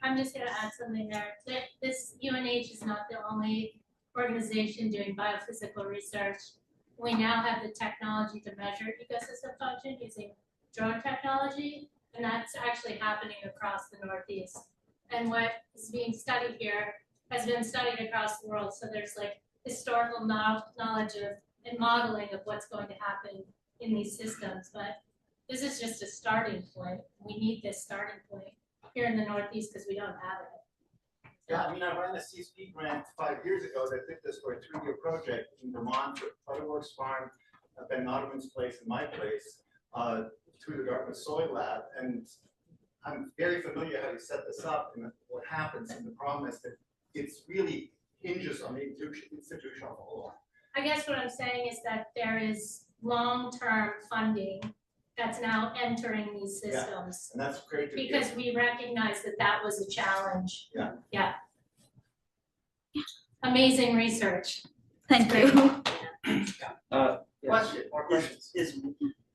I'm just going to add something there. This UNH is not the only organization doing biophysical research. We now have the technology to measure ecosystem function using drone technology, and that's actually happening across the Northeast. And what is being studied here has been studied across the world. So there's like historical knowledge of and modeling of what's going to happen in these systems. But this is just a starting point. We need this starting point here in the Northeast because we don't have it. Yeah, I ran a CSP grant 5 years ago that did this for a 3-year project in Vermont with Butterworks Farm, Ben Nottman's place and my place, through the Dartmouth Soil Lab. And I'm very familiar how you set this up and what happens. And the problem is that it's really hinges on the institutional whole. I guess what I'm saying is that there is long-term funding that's now entering these systems. And that's great. Because we recognize that that was a challenge. Yeah. Amazing research. Thank you. Question,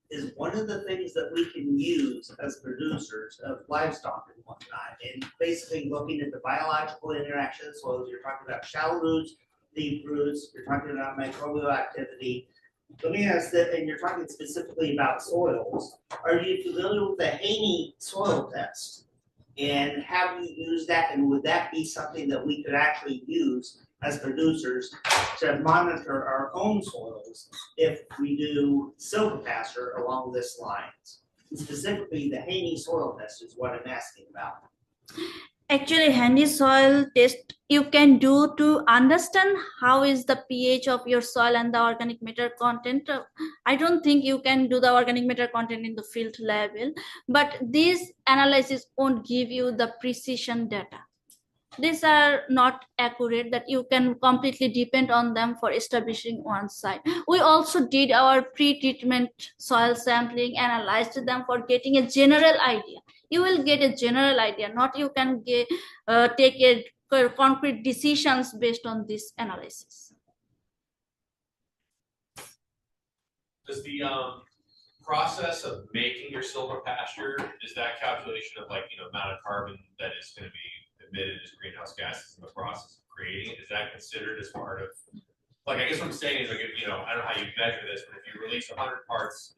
is one of the things that we can use as producers of livestock and whatnot, and basically looking at the biological interactions, so you're talking about shallow roots, deep roots, you're talking about microbial activity. Let me ask that, and you're talking specifically about soils. Are you familiar with the Haney soil test? And have you used that, and would that be something that we could actually use as producers to monitor our own soils if we do silvopasture along this lines? Specifically, the Haney soil test is what I'm asking about. Actually, Haney soil test you can do to understand how is the pH of your soil and the organic matter content. I don't think you can do the organic matter content in the field level, but this analysis won't give you the precision data. These are not accurate that you can completely depend on them for establishing one site. We also did our pre-treatment soil sampling, analyzed them for getting a general idea. You will get a general idea, not you can get take a concrete decisions based on this analysis. Does the process of making your silvopasture, is that calculation of amount of carbon that is going to be emitted as greenhouse gases in the process of creating it, is that considered as part of, I guess what I'm saying is, I don't know how you measure this, but if you release 100 parts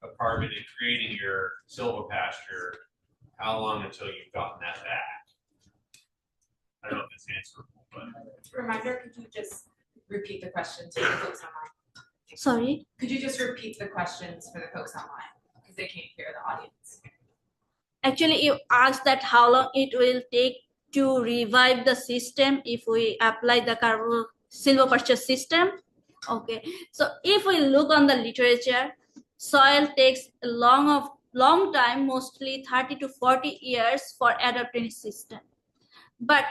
of carbon in creating your silvopasture, how long until you've gotten that back? I don't know if it's answerable, but. Reminder, could you just repeat the question to the folks online? Sorry? Could you just repeat the questions for the folks online? Because they can't hear the audience. Actually, you asked that how long it will take to revive the system if we apply the silvopasture system. Okay, so if we look on the literature, soil takes a long time, mostly 30 to 40 years for adapting system. But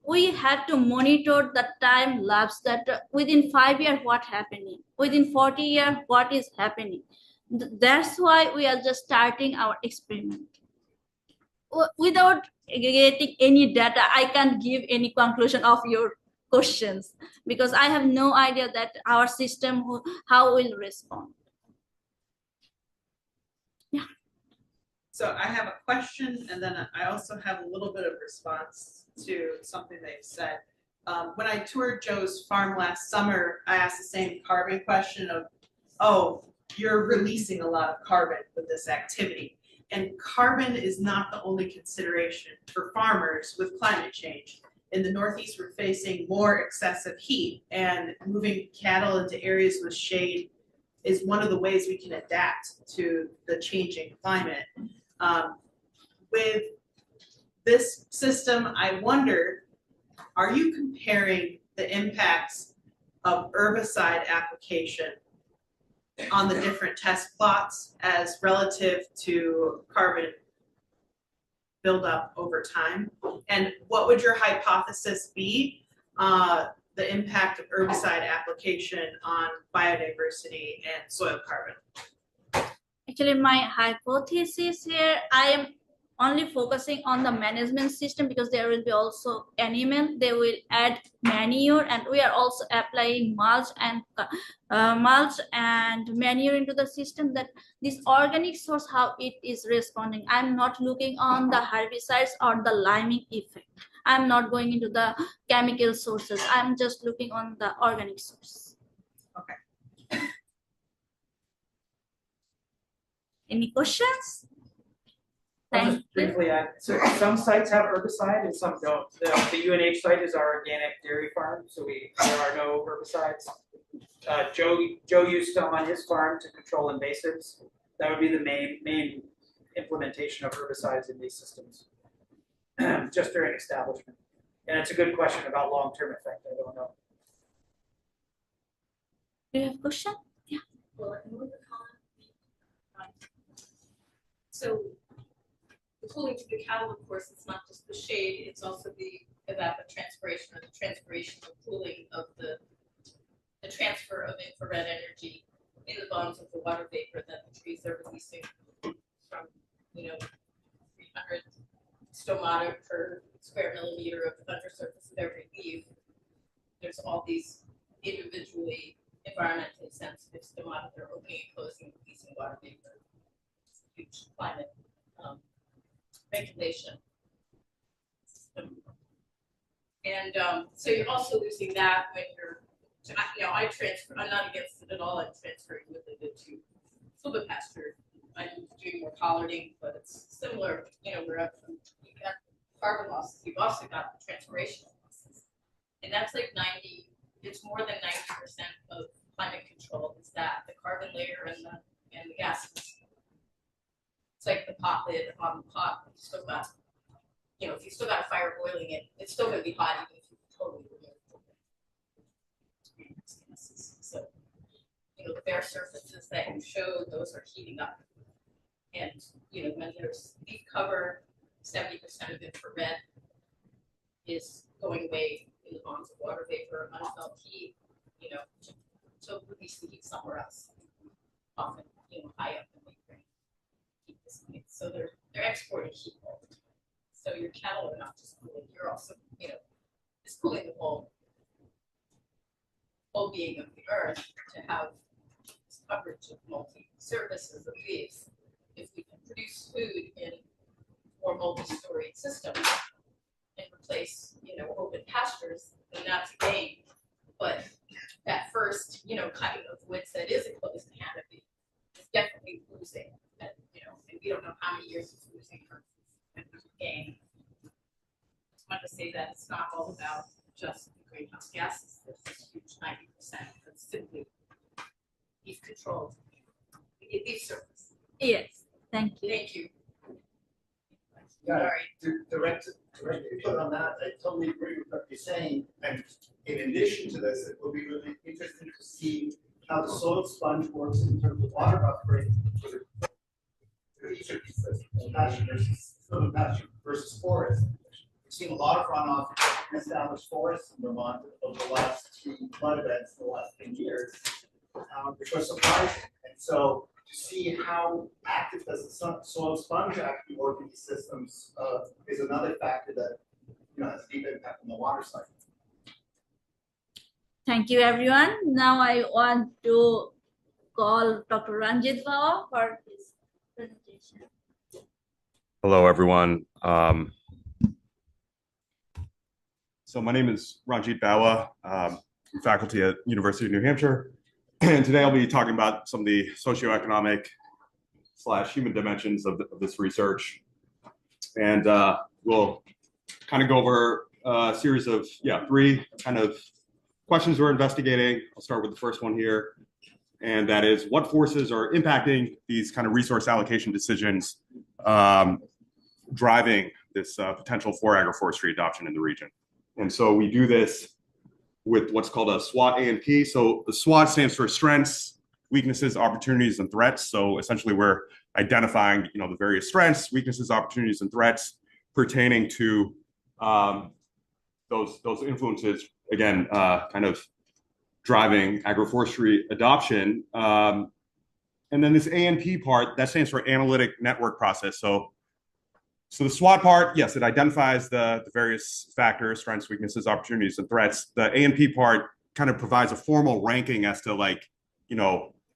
we have to monitor the time lapse that within 5 years what happening, within 40 years what is happening. That's why we are just starting our experiment. Without getting any data, I can't give any conclusion of your questions because I have no idea that our system how will respond. So I have a question, and then I also have a little bit of response to something they've said. When I toured Joe's farm last summer, I asked the same carbon question of, oh, you're releasing a lot of carbon with this activity. And carbon is not the only consideration for farmers with climate change. In the Northeast, we're facing more excessive heat, and moving cattle into areas with shade is one of the ways we can adapt to the changing climate. With this system, I wonder, are you comparing the impacts of herbicide application on the different test plots as relative to carbon buildup over time? And what would your hypothesis be, the impact of herbicide application on biodiversity and soil carbon? Actually, my hypothesis here, I am only focusing on the management system because there will be also animal, they will add manure, and we are also applying mulch and manure into the system, that this organic source, how it is responding. I'm not looking on the herbicides or the liming effect. I'm not going into the chemical sources. I'm just looking on the organic source. Okay. Any questions? I'll just briefly add, so some sites have herbicide and some don't. The UNH site is our organic dairy farm, so there are no herbicides. Joe used some on his farm to control invasives. That would be the main implementation of herbicides in these systems, just during establishment. And it's a good question about long-term effect. I don't know. Do you have a question? Yeah. Well, I can move the comment. So the cooling to the cattle, of course, it's not just the shade, it's also the evapotranspiration or the transpiration of cooling of the transfer of infrared energy in the bones of the water vapor that the trees are releasing from, 300 stomata per square millimeter of undersurface of every leaf. There's all these individually environmentally sensitive stomata that are opening and closing, releasing water vapor. It's a huge climate regulation system. And so you're also losing that when you're, I transfer, I'm not against it at all, I'm transferring with it to Silvopasture. I'm doing more collarding, but it's similar, where you've got carbon losses, you've also got the transpirational losses. And that's like it's more than 90% of climate control is that, the carbon layer and the gases. It's like the pot lid on the pot. You still got, if you still got a fire boiling it, it's still going to be hot even if you totally remove it. So, the bare surfaces that you showed, those are heating up. And, when there's leaf cover, 70% of infrared is going away in the bonds of water vapor, unfelt heat, to release the heat somewhere else. Often, high up in the brain. So they're exporting heat all the time. So your cattle are not just cooling, you're also, it's cooling the whole being of the earth to have this coverage of multi-surfaces of leaves. If we can produce food in more multi-storied systems and replace, open pastures, then that's a gain. But that first, cutting of woods that is a closed canopy is definitely losing. And we don't know how many years it's losing versus gain. Just wanted to say that it's not all about just the greenhouse gases. There's this huge 90% that's simply leaf controlled. Leaf surface. Yes. Thank you. Thank you. Yeah, direct input on that. I totally agree with what you're saying. And in addition to this, it will be really interesting to see how the soil sponge works in terms of water buffering for each of these systems, pasture versus forest. We've seen a lot of runoff in established forests in Vermont over the last 2 flood events in the last 10 years, which was surprising. And so to see how active does the soil sponge actually work in these systems is another factor that has a deep impact on the water cycle. Thank you, everyone. Now I want to call Dr. Ranjit Bawa for his presentation. Hello, everyone. So my name is Ranjit Bawa. I'm faculty at University of New Hampshire. And today I'll be talking about some of the socioeconomic / human dimensions of this research. And we'll kind of go over a series of, three kind of questions we're investigating. I'll start with the first one here. And that is, what forces are impacting these kind of resource allocation decisions driving this potential for agroforestry adoption in the region? And so we do this with what's called a SWOT A&P. So the SWOT stands for strengths, weaknesses, opportunities, and threats. So essentially we're identifying, the various strengths, weaknesses, opportunities, and threats pertaining to those influences, again, kind of driving agroforestry adoption. And then this A&P part, that stands for analytic network process. So the SWOT part, yes, it identifies the various factors, strengths, weaknesses, opportunities, and threats. The A&P part kind of provides a formal ranking as to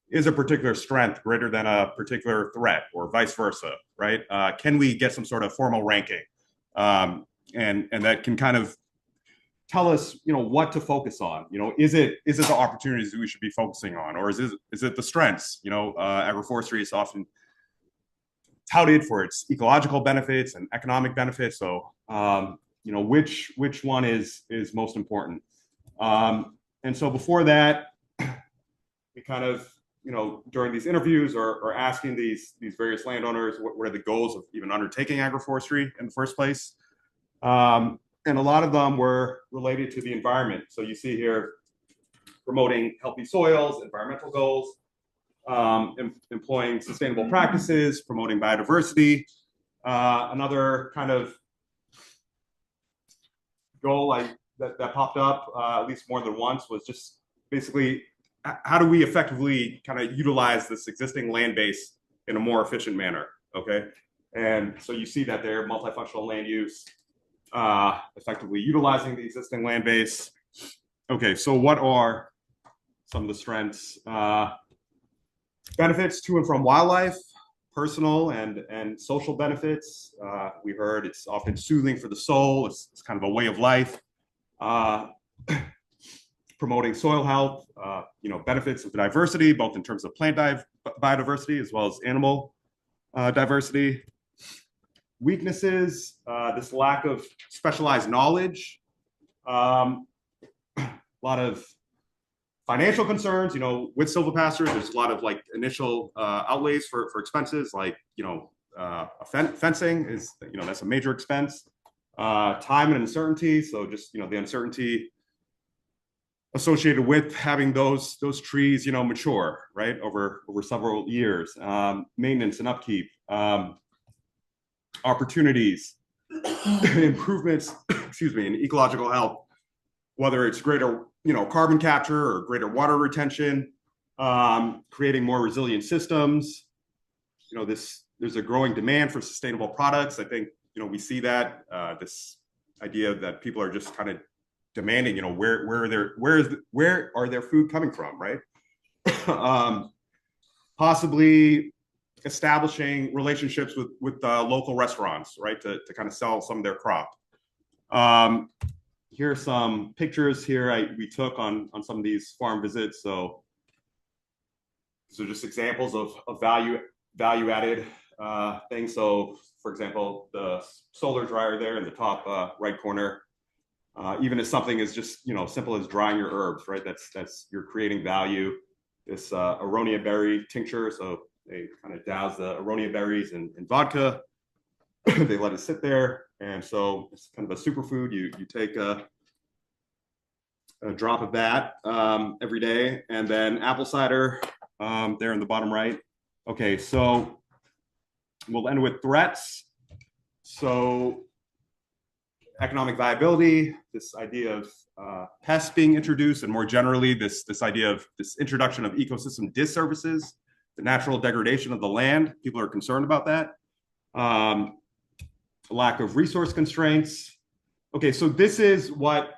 is a particular strength greater than a particular threat or vice versa, right? Can we get some sort of formal ranking? And that can kind of tell us, what to focus on. Is it the opportunities that we should be focusing on, or is it the strengths? Agroforestry is often touted for its ecological benefits and economic benefits. So, which one is most important? And so before that, we kind of, during these interviews are asking these various landowners what are the goals of even undertaking agroforestry in the first place. And a lot of them were related to the environment. So you see here, promoting healthy soils, environmental goals, employing sustainable practices, promoting biodiversity. Another kind of goal that popped up at least more than once was just basically, how do we effectively kind of utilize this existing land base in a more efficient manner, okay? And so you see that there, multifunctional land use, effectively utilizing the existing land base. Okay, so what are some of the strengths? Benefits to and from wildlife, personal and social benefits. We heard it's often soothing for the soul. It's kind of a way of life. Promoting soil health, benefits of diversity, both in terms of plant biodiversity as well as animal diversity. Weaknesses, this lack of specialized knowledge. A lot of financial concerns, with silvopasture, there's a lot of initial outlays for expenses, fencing is, that's a major expense. Time and uncertainty, so just, the uncertainty associated with having those trees, mature, right, over several years. Maintenance and upkeep, opportunities, improvements, in ecological health, whether it's greater carbon capture or greater water retention, creating more resilient systems. There's a growing demand for sustainable products. I think, we see that, this idea that people are just kind of demanding, where are their food coming from, right? Possibly establishing relationships with local restaurants, right, to kind of sell some of their crop. Here are some pictures we took on some of these farm visits. So these are just examples of value added things. So for example, the solar dryer there in the top right corner, even as something as just simple as drying your herbs, right? That's you're creating value. This aronia berry tincture, so they kind of douse the aronia berries in vodka. They let it sit there. And so it's kind of a superfood. You take a drop of that every day. And then apple cider there in the bottom right. Okay, so we'll end with threats. So economic viability, this idea of pests being introduced, and more generally, this idea of this introduction of ecosystem disservices, the natural degradation of the land. People are concerned about that. Lack of resource constraints. Okay, so this is what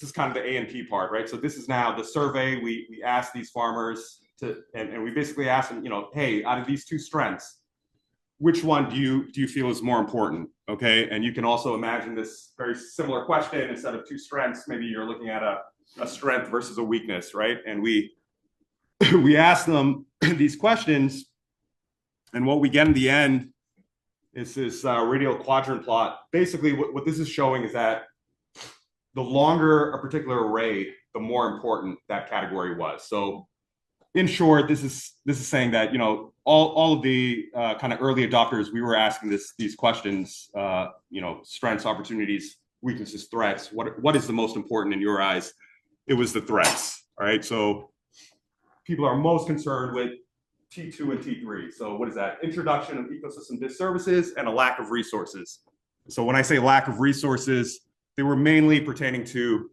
this is kind of the A and P part, right? So this is now the survey. We asked these farmers and we basically asked them, hey, out of these two strengths, which one do you feel is more important? Okay, and you can also imagine this very similar question. Instead of two strengths, maybe you're looking at a strength versus a weakness, right? And we ask them these questions, and what we get in the end is this radial quadrant plot. Basically, what this is showing is that the longer a particular array, the more important that category was. So in short, this is saying that all of the kind of early adopters, we were asking these questions, strengths, opportunities, weaknesses, threats. What is the most important in your eyes? It was the threats. All right. So people are most concerned with T2 and T3. So what is that? Introduction of ecosystem disservices and a lack of resources. So when I say lack of resources, they were mainly pertaining to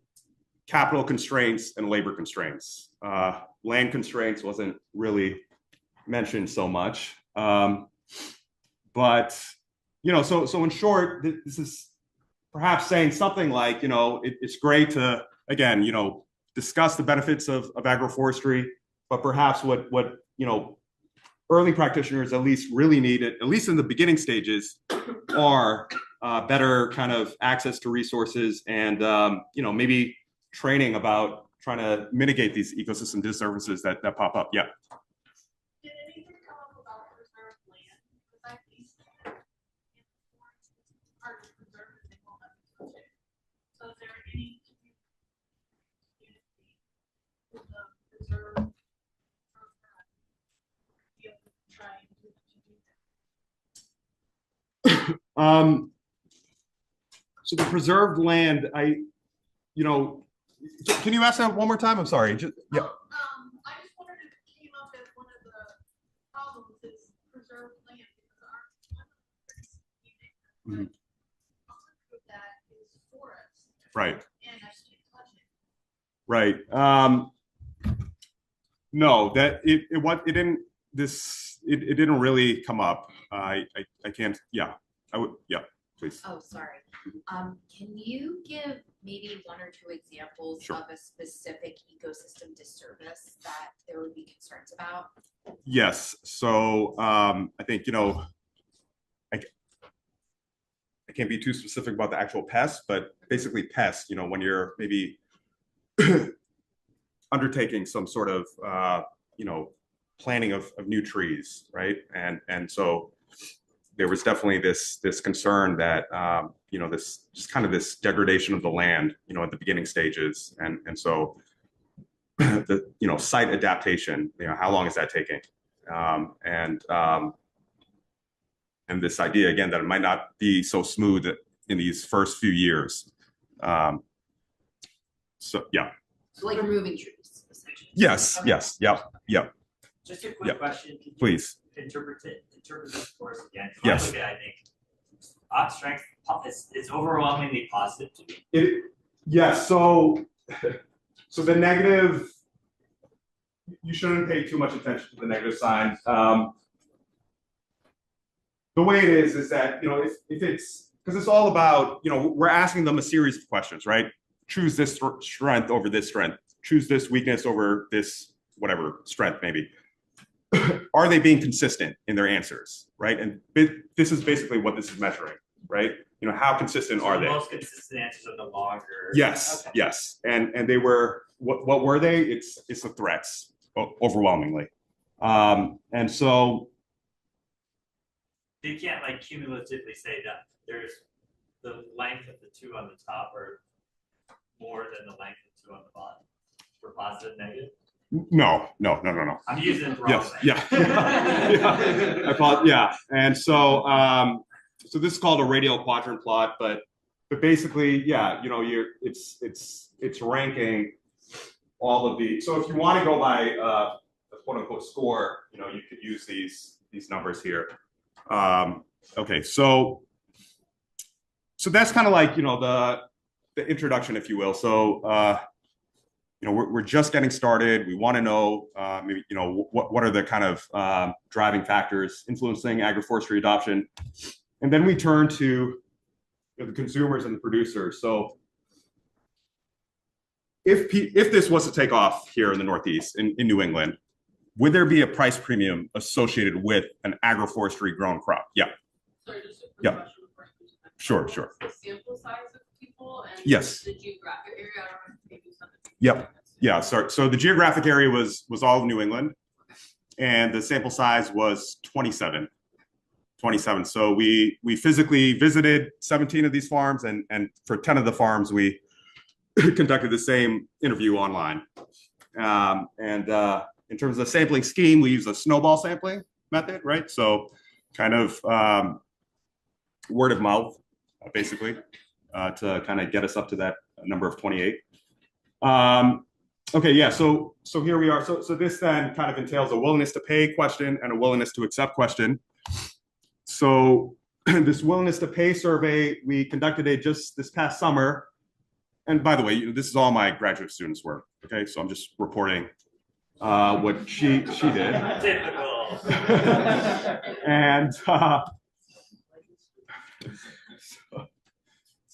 capital constraints and labor constraints. Land constraints wasn't really mentioned so much. But, so in short, this is perhaps saying something like, it's great to, again, discuss the benefits of agroforestry, but perhaps what early practitioners at least really need, at least in the beginning stages, are better kind of access to resources and, maybe training about trying to mitigate these ecosystem disservices that pop up. Yeah. Did anything come up about preserved land? Because I think in forests, it's hard to preserve and they won't let me touch it. So is there any with the preserved program be able to try and do that? So the preserved land, can you ask that one more time? I'm sorry. Yeah. I just wondered if it came up as one of the problems is preserved land because Mhm. that is forest. Right. And I can't touch it. Right. No, that it didn't really come up. I can't. Yeah. I would. Yeah. Please. Oh, sorry. Can you give maybe one or two examples Sure. of a specific ecosystem disservice that there would be concerns about? Yes. So I think I can't be too specific about the actual pests, but basically pests. When you're maybe undertaking some sort of planting of new trees, right? And so there was definitely this concern that this just kind of this degradation of the land, at the beginning stages, and so the site adaptation, how long is that taking, and this idea again that it might not be so smooth in these first few years. So yeah. So like removing trees, essentially. Yes. Okay. Yes. Yep. Yep. Just a quick Yep. question. Can you Please. Interpret this for us again. Yes. I look at it, I think strength it's overwhelmingly positive to me. Yes. So the negative, you shouldn't pay too much attention to the negative signs. The way it is that if it's because it's all about we're asking them a series of questions, right? Choose this strength over this strength. Choose this weakness over this whatever strength maybe. Are they being consistent in their answers, right? And this is basically what this is measuring, right? How consistent are the they? most consistent answers are the longer. Yes, Okay. yes, and they were what were they? It's the threats overwhelmingly, and so You can't like cumulatively say that there's the length of the two on the top are more than the length of two on the bottom for positive, negative. no. I'm using it wrong. Yes, yeah. And so so this is called a radial quadrant plot, but basically, yeah, it's ranking all of the. So if you want to go by a quote unquote score, you could use these numbers here. Okay, so that's kind of like the introduction, if you will. So we're just getting started. We want to know maybe what are the kind of driving factors influencing agroforestry adoption, and then we turn to the consumers and the producers. So if this was to take off here in the Northeast, in New England, would there be a price premium associated with an agroforestry grown crop? Yeah. Sorry, just a quick Yeah. question before I do that. Sure, sure. The sample size of people and Yes. the geographic area, I don't know if maybe something. Yep. Yeah. So the geographic area was all of New England, and the sample size was 27. 27. So we physically visited 17 of these farms, and for 10 of the farms, we conducted the same interview online. In terms of the sampling scheme, we use a snowball sampling method, right? So kind of word of mouth, basically, to kind of get us up to that number of 28. Okay, yeah, so here we are. So this then kind of entails a willingness to pay question and a willingness to accept question. So this willingness to pay survey, we conducted it just this past summer. And by the way, this is all my graduate students' work, okay? So I'm just reporting what she did. Typical. And so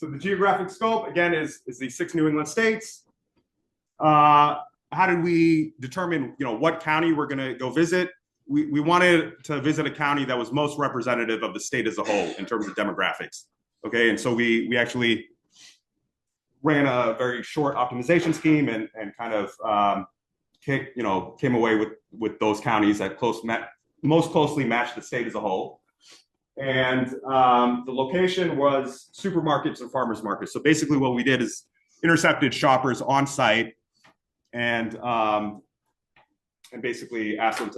the geographic scope, again, is the 6 New England states. How did we determine, what county we're going to go visit? We wanted to visit a county that was most representative of the state as a whole in terms of demographics. Okay, and so we actually ran a very short optimization scheme and kind of came away with those counties that most closely matched the state as a whole. And the location was supermarkets and farmers markets. So basically what we did is intercepted shoppers on site and basically asked them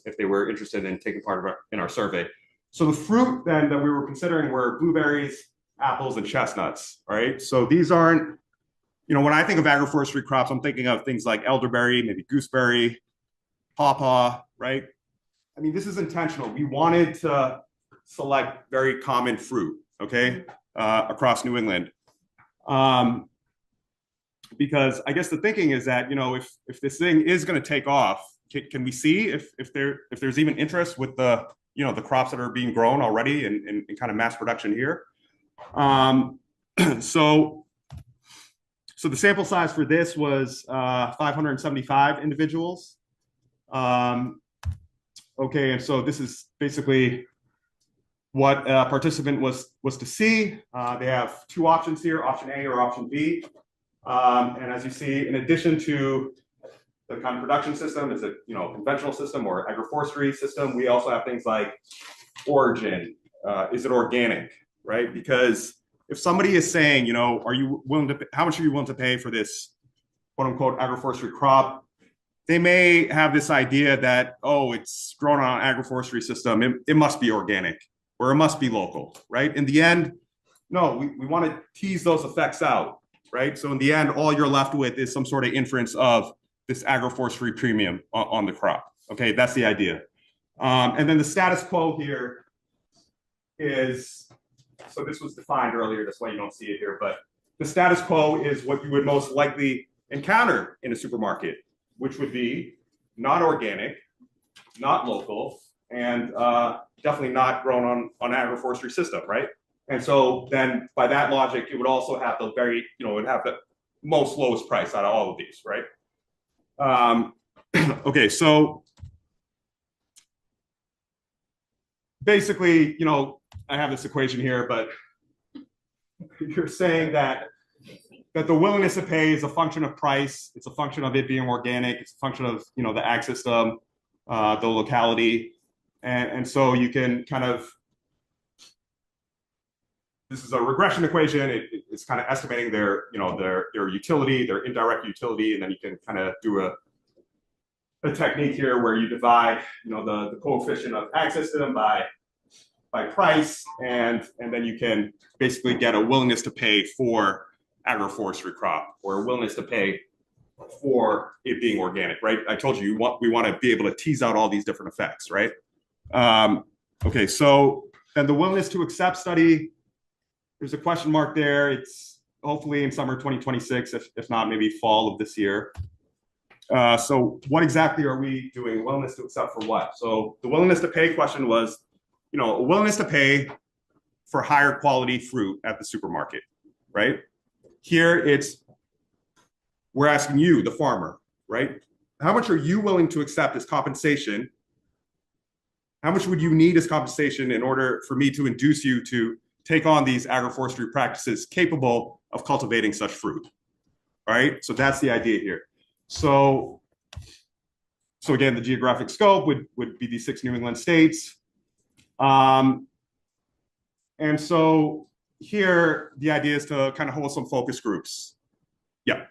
if they were interested in taking part in our survey. So the fruit then that we were considering were blueberries, apples, and chestnuts, right? So these aren't, when I think of agroforestry crops, I'm thinking of things like elderberry, maybe gooseberry, pawpaw, right? I mean, this is intentional. We wanted to select very common fruit, okay, across New England. Because I guess the thinking is that, if this thing is going to take off, can we see if there's even interest with the crops that are being grown already in kind of mass production here? So the sample size for this was 575 individuals. Okay, and so this is basically what a participant was to see. They have 2 options here, option A or option B. And as you see, in addition to the kind of production system, it's a conventional system or agroforestry system, we also have things like origin. Is it organic, right? Because if somebody is saying, are you willing to, how much are you willing to pay for this quote unquote agroforestry crop? They may have this idea that, it's grown on an agroforestry system. It must be organic or it must be local, right? In the end, no, we want to tease those effects out, right? So in the end, all you're left with is some sort of inference of this agroforestry premium on the crop. Okay, that's the idea. And then the status quo here is, so this was defined earlier, that's why you don't see it here, but the status quo is what you would most likely encounter in a supermarket, which would be not organic, not local, and definitely not grown on an agroforestry system, right? And so then by that logic, it would also have the it would have the most lowest price out of all of these, right? Okay, so basically, I have this equation here, but you're saying that the willingness to pay is a function of price. It's a function of it being organic. It's a function of, the ag system, the locality. And so you can kind of, this is a regression equation. It's kind of estimating their utility, their indirect utility. And then you can kind of do a technique here where you divide, the coefficient of ag system by price, and then you can basically get a willingness to pay for agroforestry crop or a willingness to pay for it being organic, right? I told you, we want to be able to tease out all these different effects, right? Okay, so then the willingness to accept study, there's a question mark there. It's hopefully in summer 2026, if not maybe fall of this year. So what exactly are we doing? Willingness to accept for what? So the willingness to pay question was, a willingness to pay for higher quality fruit at the supermarket, right? Here it's we're asking you, the farmer, right? How much are you willing to accept as compensation? How much would you need as compensation in order for me to induce you to take on these agroforestry practices capable of cultivating such fruit? Right? So that's the idea here. So again, the geographic scope would be these 6 New England states. And so here, the idea is to kind of hold some focus groups. Yeah.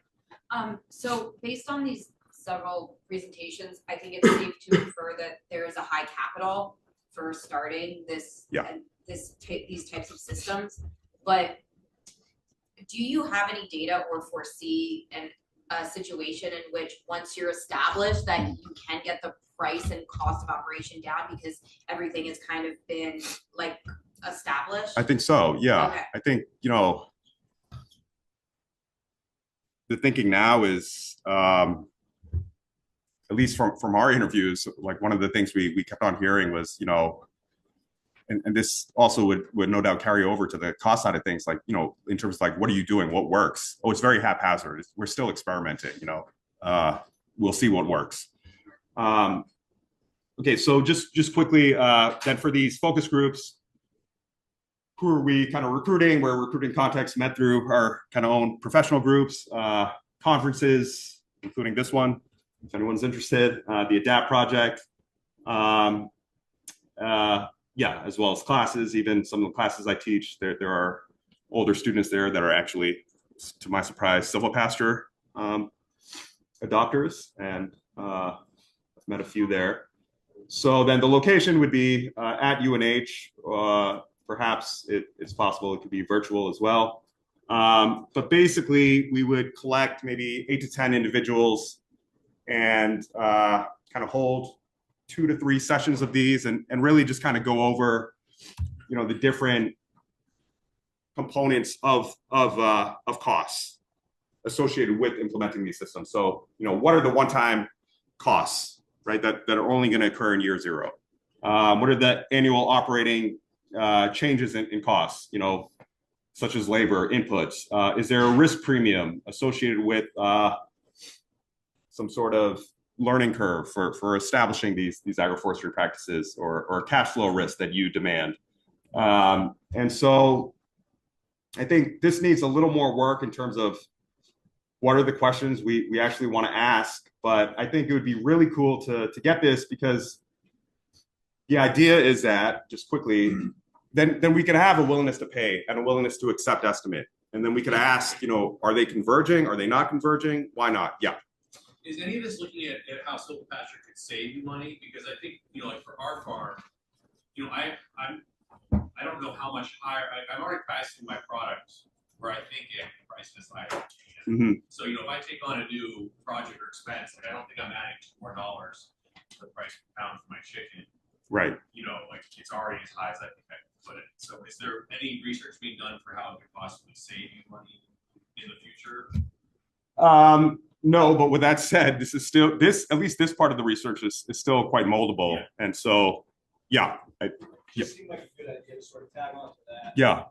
So based on these several presentations, I think it's safe to infer that there is a high capital for starting this, these types of systems. But do you have any data or foresee a situation in which once you're established that you can get the price and cost of operation down because everything has kind of been like established? I think so. Yeah. Okay. I think, you know, the thinking now is, at least from our interviews, like one of the things we kept on hearing was, you know, and this also would no doubt carry over to the cost side of things, like, you know, in terms of like, what are you doing? What works? Oh, it's very haphazard. We're still experimenting, you know, we'll see what works. Okay, so just quickly, then for these focus groups, who are we kind of recruiting? We're recruiting contacts met through our kind of own professional groups, conferences, including this one, if anyone's interested, the ADAPT project, yeah, as well as classes. Even some of the classes I teach, there are older students there that are actually, to my surprise, Silvopasture adopters, and I've met a few there. So then the location would be at UNH. Perhaps it's possible it could be virtual as well. But basically, we would collect maybe 8 to 10 individuals and kind of hold 2 to 3 sessions of these, and really just kind of go over, you know, the different components of costs associated with implementing these systems. So, you know, what are the one-time costs, right, that are only going to occur in year 0? What are the annual operating changes in costs, you know, such as labor inputs? Is there a risk premium associated with some sort of learning curve for establishing these agroforestry practices, or cash flow risk that you demand? And so I think this needs a little more work in terms of what are the questions we actually want to ask. But I think it would be really cool to get this, because the idea is that, just quickly, then we could have a willingness to pay and a willingness to accept estimate. And then we could ask, you know, are they converging? Are they not converging? Why not? Yeah. Is any of this looking at how Silvopasture could save you money? Because I think, you know, like for our farm, you know, I don't know how much higher, I'm already pricing my product where I think it can price this higher. So, you know, if I take on a new project or expense, like, I don't think I'm adding $2 more to the price per pound for my chicken. Right. You know, like it's already as high as I think I can put it. So is there any research being done for how it could possibly save you money in the future? No, but with that said, this is still, at least this part of the research is still quite moldable. Yeah. And so, yeah. It seemed like a good idea to sort of tag on to that. Yeah.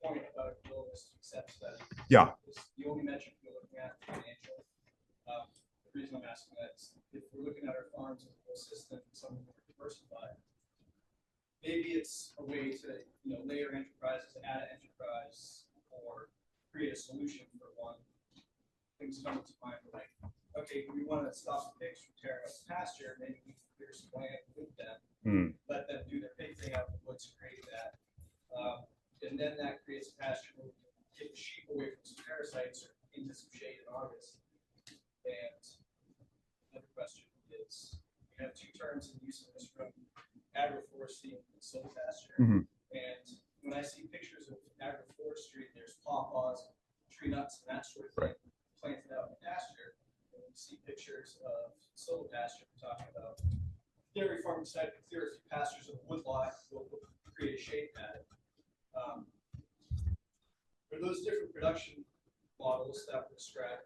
Point about willingness to accept study. Yeah. You only mentioned we're looking at financial. The reason I'm asking that is if we're looking at our farms as a whole system, something more diversified, maybe it's a way to, you know, layer enterprises, add an enterprise, or create a solution for one. Things come to mind like, okay, we want to stop the pigs from tearing up the pasture, maybe we can clear some land with them, let them do their pig thing out in the woods and create that. And then that creates a pasture where we can take the sheep away from some parasites or into some shade in August. And another question is, we have 2 terms in use of this from agroforestry and silvopasture. And when I see pictures of agroforestry, there's pawpaws, tree nuts, and that sort of thing planted out in the pasture. And we see pictures of silvopasture, we're talking about dairy farm decided to clear a few pastures of woodlot, will create a shade pad. For those different production models that were described,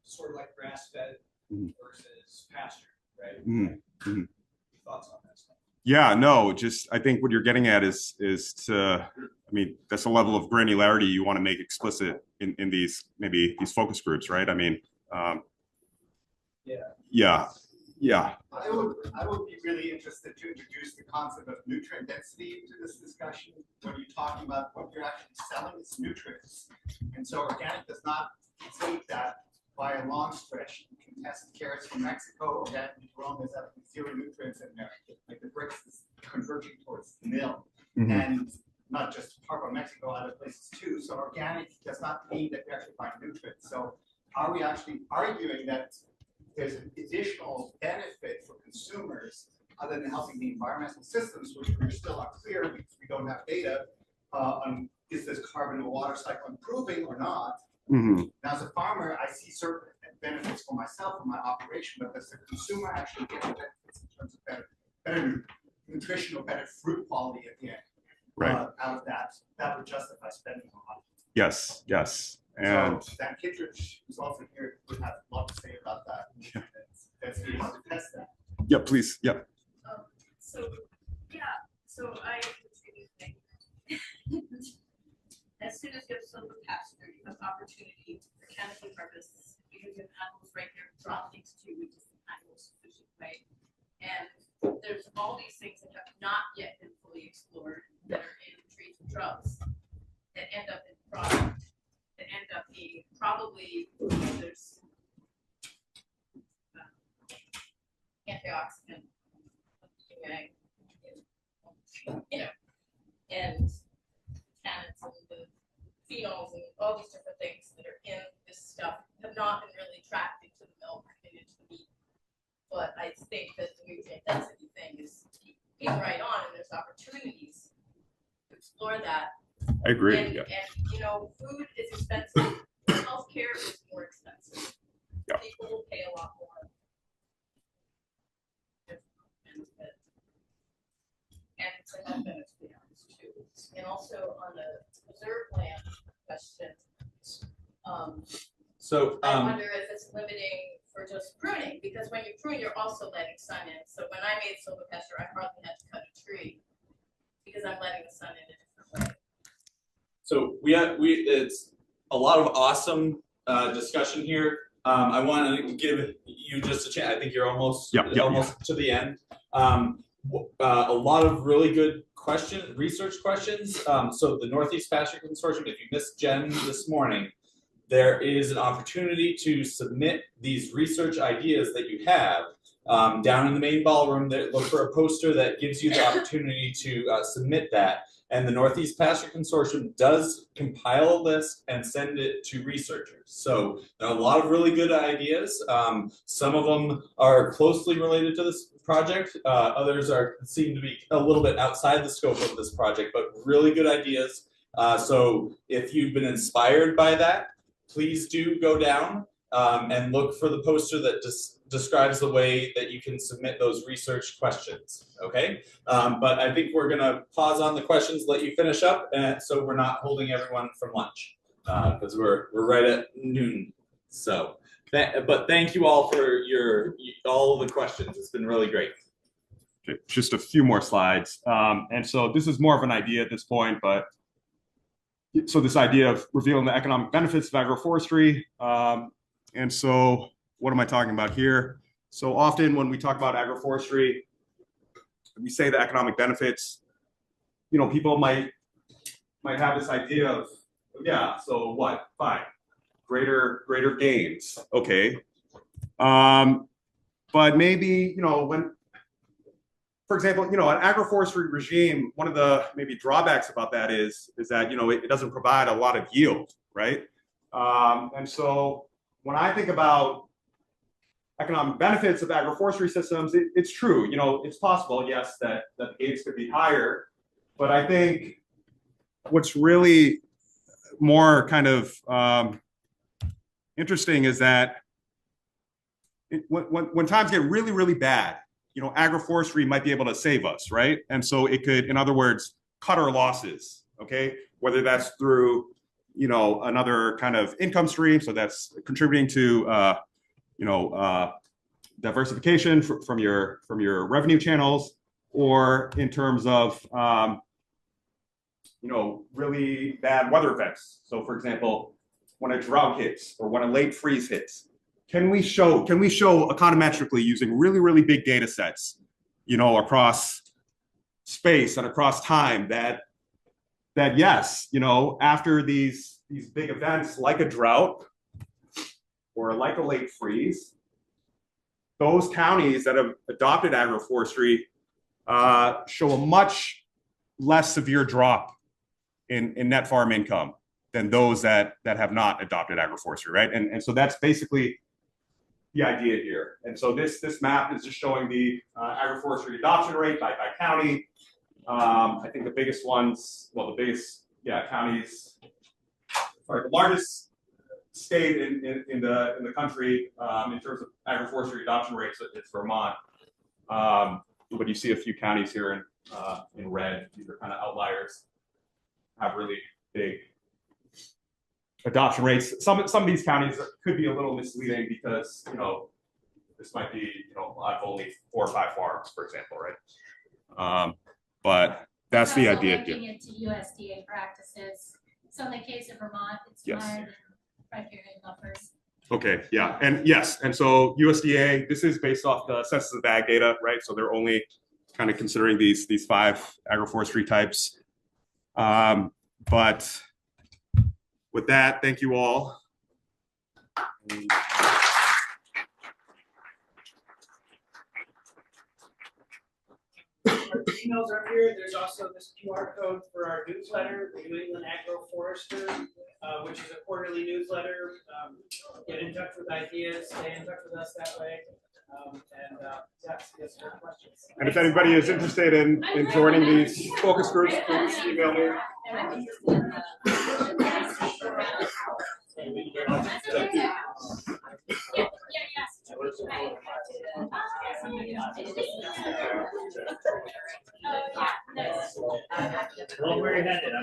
sort of like grass-fed versus pasture, right? Thoughts on that stuff? Yeah, no, just I think what you're getting at is to, I mean, that's a level of granularity you want to make explicit in these, maybe these focus groups, right? I mean, Yeah. I would be really interested to introduce the concept of nutrient density into this discussion. When you're talking about what you're actually selling is nutrients. And so organic does not state that by a long stretch. You can test carrots from Mexico, organically grown, there's absolutely zero nutrients in there. Like the bricks is converging towards nil. And not just part of Mexico, other places too. So organic does not mean that you actually find nutrients. So are we actually arguing that there's an additional benefit for consumers other than helping the environmental systems, which we're still unclear because we don't have data on is this carbon and water cycle improving or not? Now, as a farmer, I see certain benefits for myself and my operation, but does the consumer actually get the benefits in terms of better nutrition or better fruit quality at the end? Out of that, that would justify spending more money. Yes. And so Dan Kittredge, who's also here, would have a lot to say about that. That's really hard to test that. Yeah, please. Yeah. So I agree with you. As soon as you have silvopasture, you have opportunity for canopy harvests because you have animals right there to draw things to, which is the most efficient way. And there's all these things that have not yet been fully explored that are in trees and shrubs that end up in product that end up being probably there's antioxidant, and tannins and the phenols and all these different things that are in this stuff have not been really tracked into the milk and into the meat. But I think that the nutrient density thing is being right on, and there's opportunities to explore that. I agree. And food is expensive. Healthcare is more expensive. People will pay a lot more. And it's a health benefit to be honest too. And also on the reserve land question, I wonder if it's limiting for just pruning, because when you prune, you're also letting sun in. So when I made silvopasture, I hardly had to cut a tree because I'm letting the sun in a different way. So it's a lot of awesome discussion here. I want to give you just a chance. I think you're almost to the end. A lot of really good research questions. So the Northeast Pasture Consortium, if you missed Jen this morning, there is an opportunity to submit these research ideas that you have down in the main ballroom. Look for a poster that gives you the opportunity to submit that. And the Northeast Pasture Consortium does compile a list and send it to researchers. So there are a lot of really good ideas. Some of them are closely related to this project. Others seem to be a little bit outside the scope of this project, but really good ideas. So if you've been inspired by that, please do go down and look for the poster that describes the way that you can submit those research questions, okay? But I think we're gonna pause on the questions, let you finish up, so we're not holding everyone from lunch, because we're right at noon. So, but thank you all for all of the questions. It's been really great. Okay, just a few more slides. And so this is more of an idea at this point, but so this idea of revealing the economic benefits of agroforestry. And so what am I talking about here? So often when we talk about agroforestry, we say the economic benefits, people might have this idea of, yeah, so what? Fine. Greater gains. Okay. But maybe, for example, an agroforestry regime, one of the maybe drawbacks about that is that, it doesn't provide a lot of yield, right? And so when I think about economic benefits of agroforestry systems, it's true, it's possible, yes, that the gains could be higher, but I think what's really more kind of interesting is that when times get really, really bad, agroforestry might be able to save us, right? And so it could, in other words, cut our losses, okay? Whether that's through, another kind of income stream, so that's contributing to, diversification from your revenue channels, or in terms of, really bad weather events. So for example, when a drought hits or when a late freeze hits, can we show econometrically using really, really big data sets, across space and across time that yes, after these big events like a drought or like a late freeze, those counties that have adopted agroforestry show a much less severe drop in net farm income than those that have not adopted agroforestry, right? And so that's basically the idea here. And so this map is just showing the agroforestry adoption rate by county. I think the biggest ones, counties, sorry, the largest state in the country in terms of agroforestry adoption rates is Vermont. But you see a few counties here in red. These are kind of outliers. Have really big adoption rates. Some of these counties could be a little misleading because this might be I've only 4 or 5 farms, for example, right? But that's the idea. Linking it to USDA practices. So in the case of Vermont, it's higher than riparian buffers. Okay, yeah, and yes, and so USDA, this is based off the Census of Ag data, right? So they're only kind of considering these 5 agroforestry types. But with that, thank you all. Emails are here. There's also this QR code for our newsletter, the New England Agroforester, which is a quarterly newsletter. Get in touch with ideas, stay in touch with us that way. Yes, more questions. And if anybody is interested in joining these focus groups, please email me. Well, where you headed?